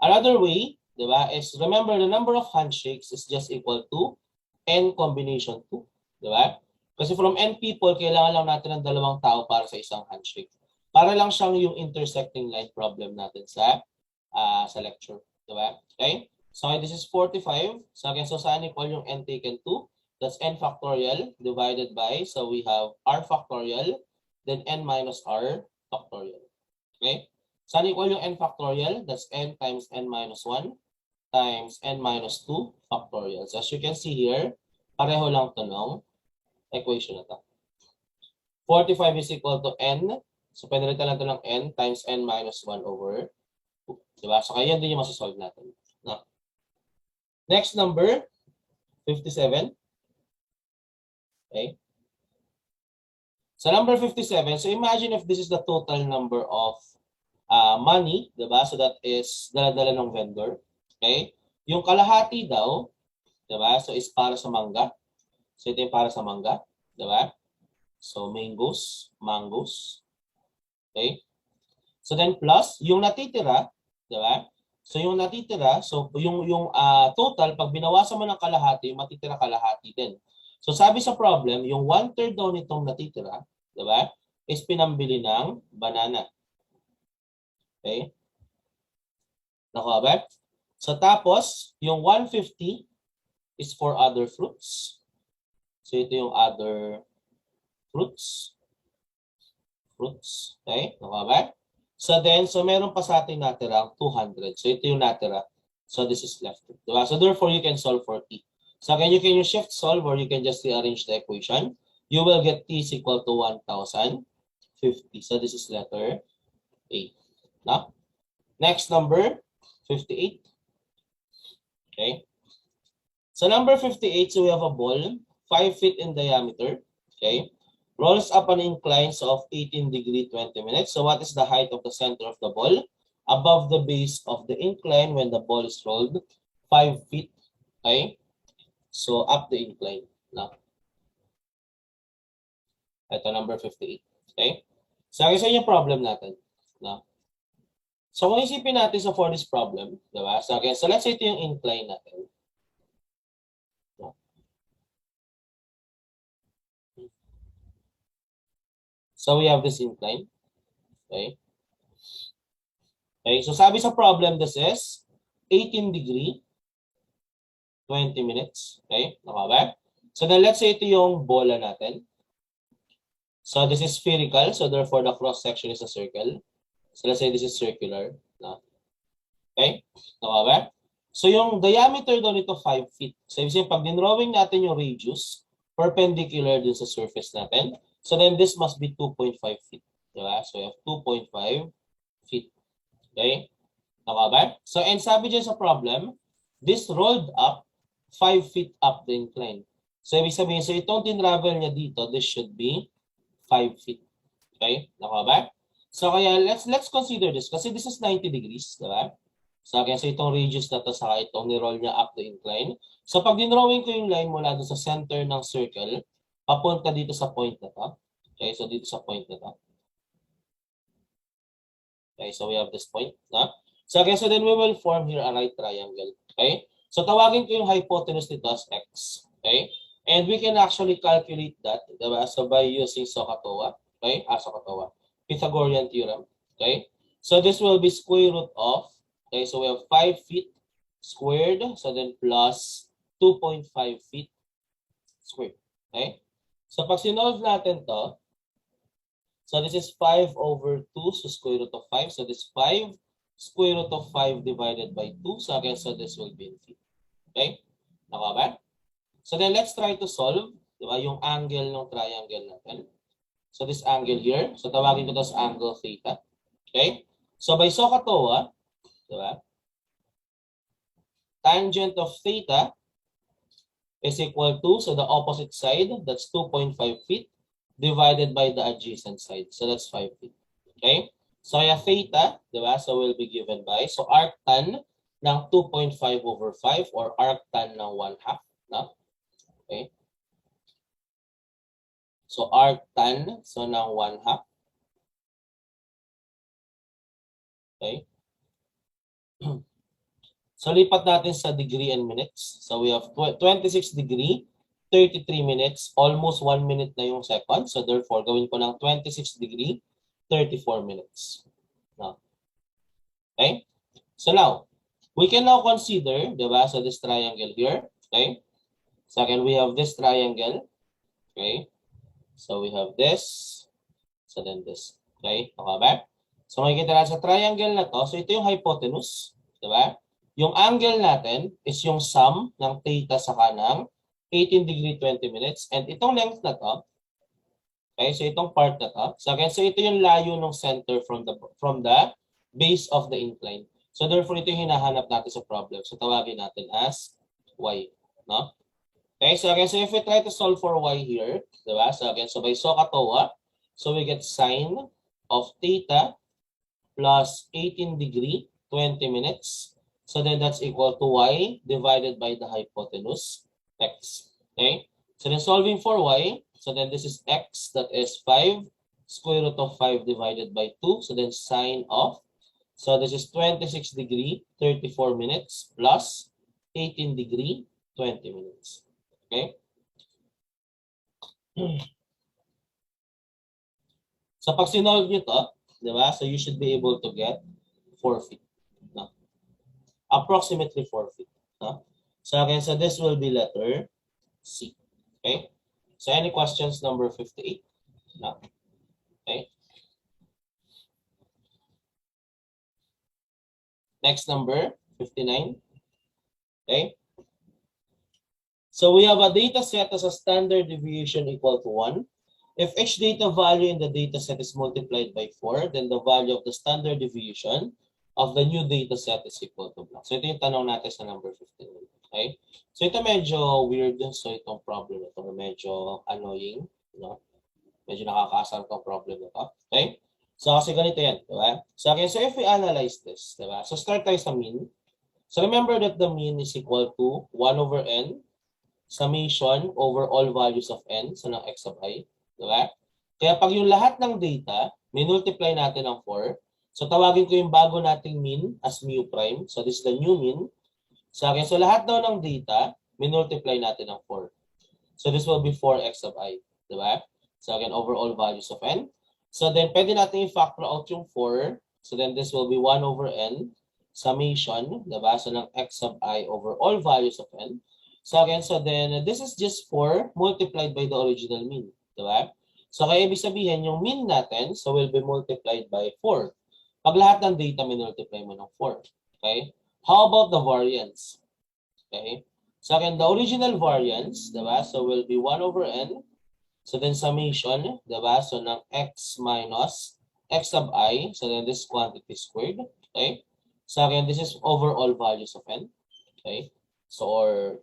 Another way, di ba, is remember the number of handshakes is just equal to n combination 2. Di ba? Kasi from n people, kailangan lang natin ng dalawang tao para sa isang handshake. Para lang siyang yung intersecting line problem natin sa lecture. Di ba? Okay? So this is 45. So again, so saan equal yung n taken 2? That's n factorial divided by, so we have r factorial, then n minus r factorial. Okay? Saan equal yung n factorial? That's n times n minus 1 times n minus 2 factorial. So as you can see here, pareho lang to ng equation na to. 45 is equal to n. So pinalitan lang to ng n times n minus 1 over 2. Diba? So kaya din yung masasolve natin. No? Next number, 57. Okay. So number 57, so imagine if this is the total number of money, diba? So that is dala-dala ng vendor. Okay? Yung kalahati daw, diba? So is para sa mangga. So ito yung para sa mangga, diba? So mangoes. Okay? So then plus, yung natitira, diba? So yung natitira, so yung total, pag binawasan mo ng kalahati, yung matitira kalahati din. So sabi sa problem, yung 1/3 daw nitong natitira, diba, is pinambili ng banana. Okay? Nakuha ba? So tapos, yung 150 is for other fruits. So ito yung other fruits. Okay? Nakuha ba? So then, so meron pa sa ating natira 200. So ito yung natira. So this is left. Diba? So therefore, you can solve for t. So again, you can use shift solve or you can just rearrange the equation. You will get t is equal to 1,050. So this is letter A. Now, next number, 58. Okay. So number 58, so we have a ball, 5 feet in diameter. Okay. Rolls up an incline of 18 degree 20 minutes. So what is the height of the center of the ball? Above the base of the incline when the ball is rolled, 5 feet. Okay. So, up the incline. No? Ito, number 58. Okay? So, isa yung problem natin. No? So, kung isipin natin sa for this problem, diba? So, again, so let's say ito yung incline natin. No? So, we have this incline. Okay? Okay, so sabi sa problem, this is 18 degree 20 minutes. Okay? Naka ba? So then let's say ito yung bola natin. So this is spherical. So therefore the cross section is a circle. So let's say this is circular. No? Okay? Naka ba? So yung diameter daw nito 5 feet. So ibig sabihin pag dinrawing natin yung radius perpendicular dun sa surface natin. So then this must be 2.5 feet. Diba? So you have 2.5 feet. Okay? Naka ba? So and sabi dyan sa problem, this rolled up 5 feet up the incline. So, ibig sabihin, so itong tinravel niya dito, this should be 5 feet. Okay? Naka ba? So, kaya let's consider this. Kasi this is 90 degrees, diba? So, kaya so itong radius na to, saka itong niroll niya up the incline. So, pag dinrawing ko yung line mula doon sa center ng circle, papunta dito sa point na to. Okay? So, dito sa point na to. Okay? So, we have this point. No? So, okay, so then we will form here a right triangle. Okay? So, tawagin ko yung hypotenuse nito as x. Okay? And we can actually calculate that, diba? So, by using SOHCAHTOA. Okay? SOHCAHTOA. Pythagorean theorem. Okay? So, this will be square root of, okay, so we have 5 feet squared. So, then plus 2.5 feet squared. Okay? So, pag sinolve natin to, so this is 5 over 2, so square root of 5. So, this 5 square root of 5 divided by 2. So, again, so this will be in feet. Okay? Naka ba? So then let's try to solve, diba, yung angle ng triangle natin. So this angle here, so tawagin ko to as angle theta. Okay? So by SOHCAHTOA, diba, tangent of theta is equal to, so the opposite side, that's 2.5 feet, divided by the adjacent side. So that's 5 feet. Okay? So kaya theta, diba, so will be given by, so arctan ng 2.5 over 5 or arctan ng 1/2. No? Okay? So, arctan, so ng 1/2. Okay? So, lipat natin sa degree and minutes. So, we have 26 degree, 33 minutes, almost 1 minute na yung second. So, therefore, gawin ko ng 26 degree, 34 minutes. No? Okay? So, now, we can now consider, diba, so this triangle here. Okay? Second, we have this triangle. Okay? So, we have this. So, then this. Okay? Okay ba? So, makikita natin sa triangle na to. So, ito yung hypotenuse. Diba? Yung angle natin is yung sum ng theta sa kanang 18 degree 20 minutes. And itong length na to, okay? So, itong part na to. So, again, so ito yung layo ng center from the base of the incline. So, therefore, ito yung hinahanap natin sa problem. So, tawagin natin as y. No? Okay, so again, so if we try to solve for y here, diba? So again, so by SOHCAHTOA, so we get sine of theta plus 18 degree, 20 minutes. So then that's equal to y divided by the hypotenuse, x. Okay, so then solving for y, so then this is x, that is 5 square root of 5 divided by 2. So then sine of, so this is 26 degree, 34 minutes plus 18 degree, 20 minutes. Okay. So pag sinolve nyo to, di ba? So you should be able to get 4 feet. No? Approximately 4 feet. No? So again, so this will be letter C. Okay. So any questions number 58? No. Okay. Next number 59. Okay. So we have a data set as a standard deviation equal to 1. If each data value in the data set is multiplied by 4, then the value of the standard deviation of the new data set is equal to blank. So ito yung tanong natin sa number 15. Okay? So ito medyo weird. So itong problem ito medyo annoying. No? Medyo nakakaasar itong problem ito. Okay? So kasi ganito yan. Diba? So, okay, so if we analyze this, diba? So start tayo sa mean. So remember that the mean is equal to 1 over n summation over all values of n, so ng x of I, diba? Kaya pag yung lahat ng data, minultiply natin ng 4, so tawagin ko yung bago nating mean as mu prime, so this is the new mean. So, okay, so lahat daw ng data, minultiply natin ng 4. So this will be 4x of I, diba? So again, over all values of n. So then, pwede natin i-factor out yung 4, so then this will be 1 over n, summation, diba? So ng x of I over all values of n. So again, so then this is just 4 multiplied by the original mean. Diba? So kaya ibig sabihin, yung mean natin, so will be multiplied by 4. Pag lahat ng data, minultiply mo ng 4. Okay? How about the variance? Okay? So again, the original variance, diba? So will be 1 over n. So then summation, diba? So ng x minus x of I. So then this quantity squared. Okay? So again, this is over all values of n. Okay? So or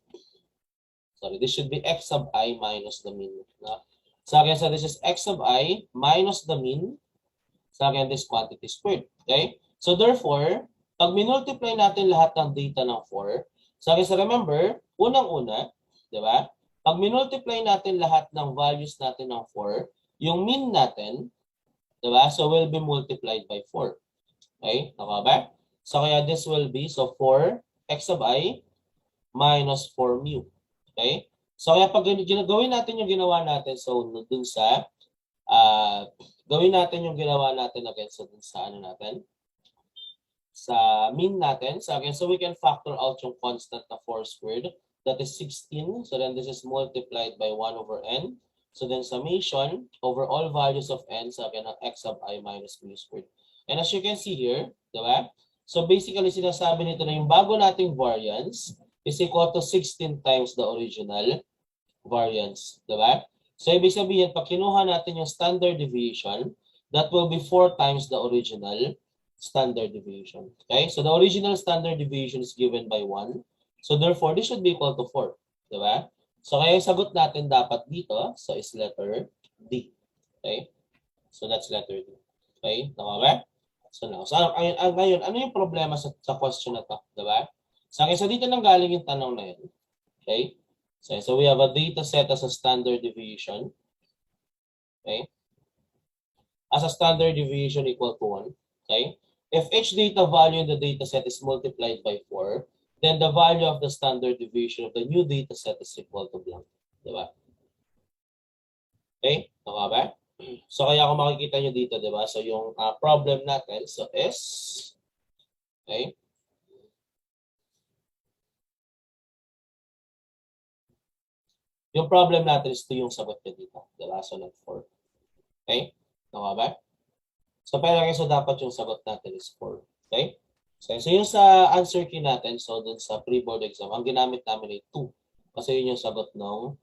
sorry, this should be x sub I minus the mean. No? So again, so this is x sub I minus the mean. So again, this quantity squared. Okay? So therefore, pag minultiply natin lahat ng data ng 4, so again, so remember, unang-una, di ba? Pag minultiply natin lahat ng values natin ng 4, yung mean natin, di ba? So will be multiplied by 4. Okay? Tama ba? So kaya this will be, so 4 x sub I minus 4 mu. Okay? So kaya pag gawin natin yung ginawa natin, so dun sa, gawin natin yung ginawa natin again, so dun sa ano natin, sa mean natin. So again, so we can factor out yung constant na 4 squared. That is 16. So then this is multiplied by 1 over n. So then summation over all values of n. So again, x sub I minus mu squared. And as you can see here, diba? So basically, sinasabi nito na yung bago nating variance is equal to 16 times the original variance. Diba? So ibig sabihin, pag kinuha natin yung standard deviation, that will be 4 times the original standard deviation. Okay? So the original standard deviation is given by 1. So therefore, this should be equal to 4. Diba? So kaya yung sagot natin dapat dito, so is letter D. Okay? So that's letter D. Okay? Tama ba? So now, so ngayon, ano yung problema sa question na to? Diba? So dito nang galing yung tanong na yun. Okay? So we have a data set as a standard deviation. Okay? As a standard deviation equal to 1. Okay? If each data value in the data set is multiplied by 4, then the value of the standard deviation of the new data set is equal to blank. Diba? Okay? Tama ba? So kaya kung makikita nyo dito, diba? So yung problem natin, so is, okay? Yung problem natin is ito yung sagot nyo dito. Diba? So not 4. Okay? Tama ba? So pero so dapat yung sagot natin is 4. Okay? So yung sa answer key natin, so dun sa pre-board exam, ang ginamit namin ay 2. Kasi yun yung sagot ng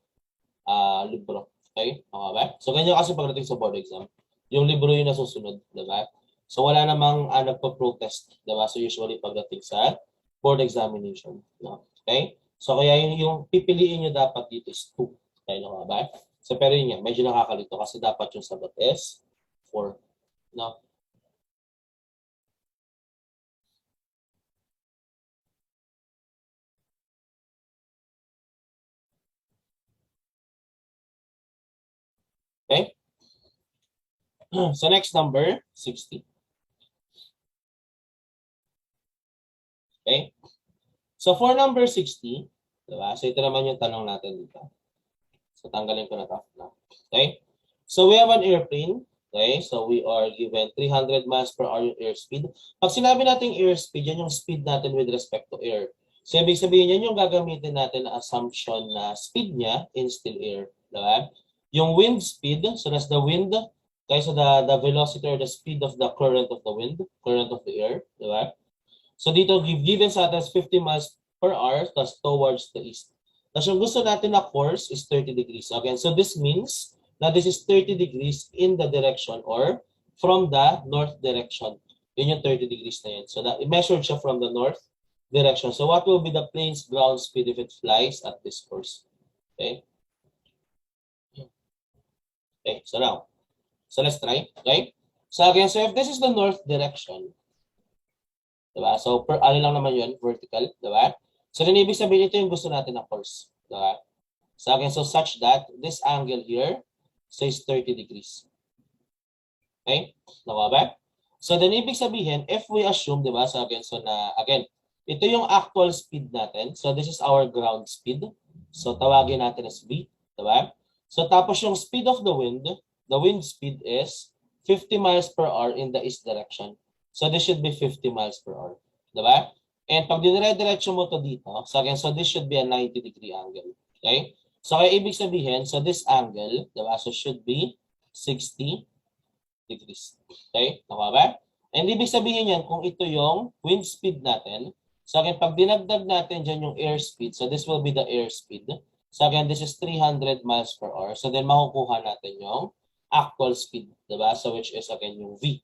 libro. Okay? Tama ba? So ganyan kasi pagdating sa board exam, yung libro yung nasusunod. Diba? So wala namang nagpo-protest. Diba? So usually pagdating sa board examination. No? Okay? So kaya yung pipiliin nyo dapat dito is 2. Okay? Tama ba? So pero yun nga, medyo nakakalito kasi dapat yung sagot is 4. No? Okay? So next number, 60. Okay? So for number 60, diba? So ito naman yung tanong natin dito. So tanggalin ko na ito. Okay? So we have an airplane. Okay? So we are given 300 miles per hour yung airspeed. Pag sinabi natin airspeed, yan yung speed natin with respect to air. So ibig sabihin yan yung gagamitin natin na assumption na speed niya in still air. Diba? Yung wind speed, so that's the wind, okay, so the velocity or the speed of the current of the wind, current of the air, di ba? So dito, given sa atin 50 miles per hour, tas towards the east. Tapos yung gusto natin na course is 30 degrees. Again, so this means na this is 30 degrees in the direction or from the north direction. Yun yung 30 degrees na yun. So measured siya from the north direction. So what will be the plane's ground speed if it flies at this course? Okay. Okay, so now, so let's try, okay? So again, so if this is the north direction, diba? So per ano lang naman yun, vertical, diba? So then ibig sabihin ito yung gusto natin na course, diba? So again, so such that this angle here says 30 degrees. Okay? Diba ba? So then ibig sabihin, if we assume, diba? So again, so na, again, ito yung actual speed natin. So this is our ground speed. So tawagin natin as V, diba? So tapos yung speed of the wind speed is 50 miles per hour in the east direction. So this should be 50 miles per hour. Diba? And pag dinire-diretso mo to dito, so again, so this should be a 90-degree angle. Okay? So kaya ibig sabihin, so this angle, diba? So should be 60 degrees. Okay? Tama ba? And ibig sabihin yan, kung ito yung wind speed natin, so again, pag dinagdag natin dyan yung airspeed, so this will be the airspeed. So again, this is 300 miles per hour. So then makukuha natin yung actual speed, diba? So which is again yung V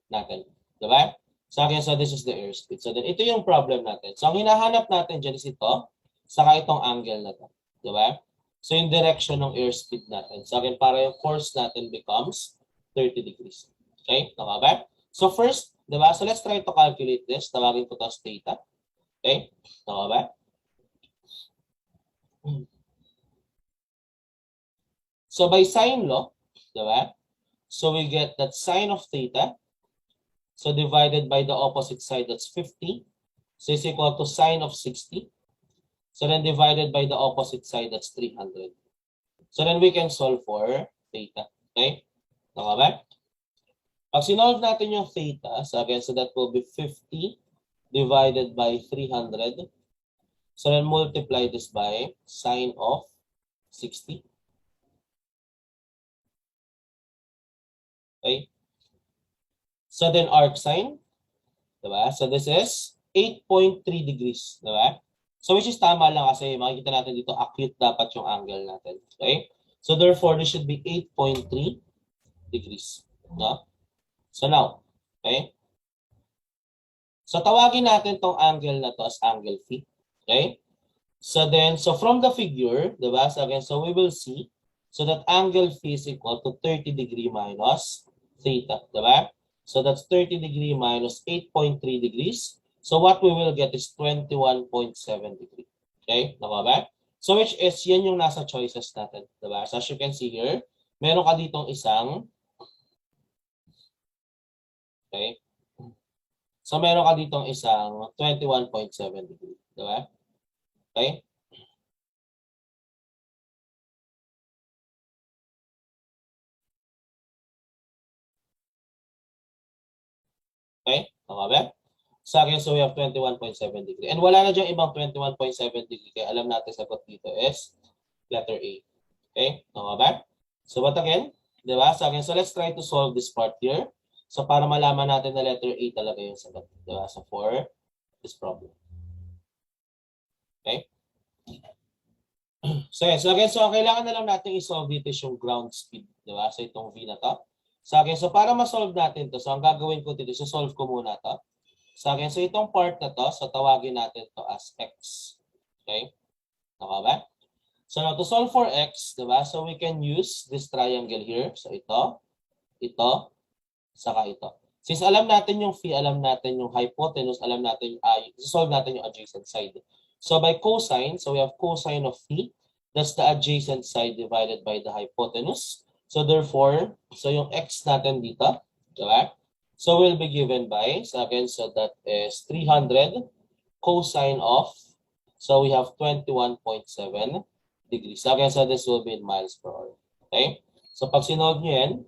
natin, diba? So again, so this is the airspeed. So then ito yung problem natin. So ang hinahanap natin dyan is ito, saka itong angle na to. Diba? So yung direction ng airspeed natin. So again, para yung course natin becomes 30 degrees. Okay? Tama ba? So first, diba? So let's try to calculate this. Tawagin ko to as theta. Okay? Tama ba? So by sine law, diba? So we get that sine of theta. So divided by the opposite side, that's 50. So is equal to sine of 60. So then divided by the opposite side, that's 300. So then we can solve for theta. Okay? Tama ba? Pag sinolve natin yung theta, so again, so that will be 50 divided by 300. So then multiply this by sine of 60. Okay? So then arc sine, diba? So this is 8.3 degrees, diba? So which is tama lang kasi makikita natin dito acute dapat yung angle natin. Okay? So therefore, this should be 8.3 degrees. No? So now, okay? So tawagin natin tong angle na to as angle phi. Okay? So then, so from the figure, diba? So again, so we will see, so that angle phi is equal to 30 degree minus theta, diba? So that's 30 degree minus 8.3 degrees. So what we will get is 21.7 degree. Okay? Tama ba? So which is, yan yung nasa choices natin. Diba? So as you can see here, meron ka ditong isang, okay? So meron ka ditong isang 21.7 degree. Diba? Okay? Okay? Tama ba? Sa akin, so we have 21.7 degree. And wala na dyan ibang 21.7 degree. Kaya alam natin sagot dito is letter A. Okay? Tama ba? So but again, di ba? Sa akin, so let's try to solve this part here. So para malaman natin na letter A talaga yung sagot. Di ba? So for this problem. Okay? So yes, so again, so ang kailangan na lang natin i-solve dito is yung ground speed. Di ba? So itong V na to. Sa akin, so para ma-solve natin to, so ang gagawin ko dito, so solve ko muna to. Sa akin, so itong part na to, so tawagin natin to as X. Okay? Tama ba? So now to solve for X, diba? So we can use this triangle here. So ito, saka ito. Since alam natin yung phi, alam natin yung hypotenuse, alam natin, solve natin yung adjacent side. So by cosine, so we have cosine of phi. That's the adjacent side divided by the hypotenuse. So therefore, so yung X natin dito, diba? So we'll be given by, so again, so that is 300 cosine of, so we have 21.7 degrees. So again, so this will be in miles per hour. Okay? So pag sinolve nyo yan,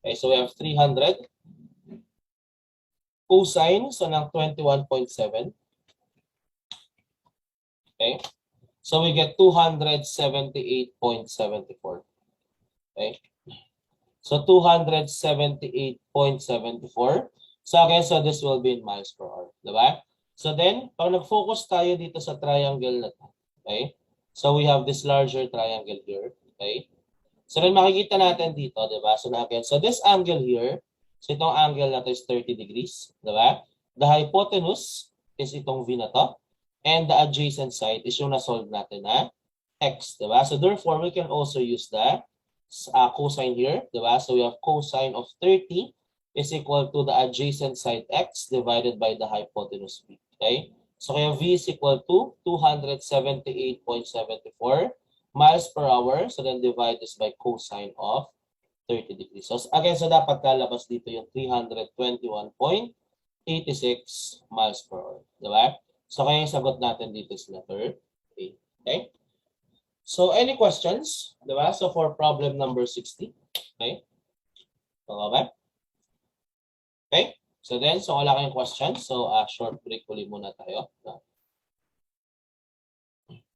okay, so we have 300 cosine, so ng 21.7. Okay? So we get 278.74. Okay? So 278.74. So again, so this will be in miles per hour. Diba? So then, pag nag-focus tayo dito sa triangle na to, okay? So we have this larger triangle here. Okay? So then makikita natin dito, diba? So again, so this angle here, so itong angle na to is 30 degrees. Diba? The hypotenuse is itong V na to. And the adjacent side is yung na-solve natin na X. Diba? So therefore, we can also use the cosine here, diba? So we have cosine of 30 is equal to the adjacent side X divided by the hypotenuse V. Okay? So kaya V is equal to 278.74 miles per hour. So then divide this by cosine of 30 degrees. So again, so dapat lalabas dito yung 321.86 miles per hour. Diba? So kaya yung sagot natin dito is letter A. Okay? So, any questions? Diba? So, for problem number 60. Okay? Okay? Okay? So, then, so wala kayong questions. So, short break ulit muna tayo.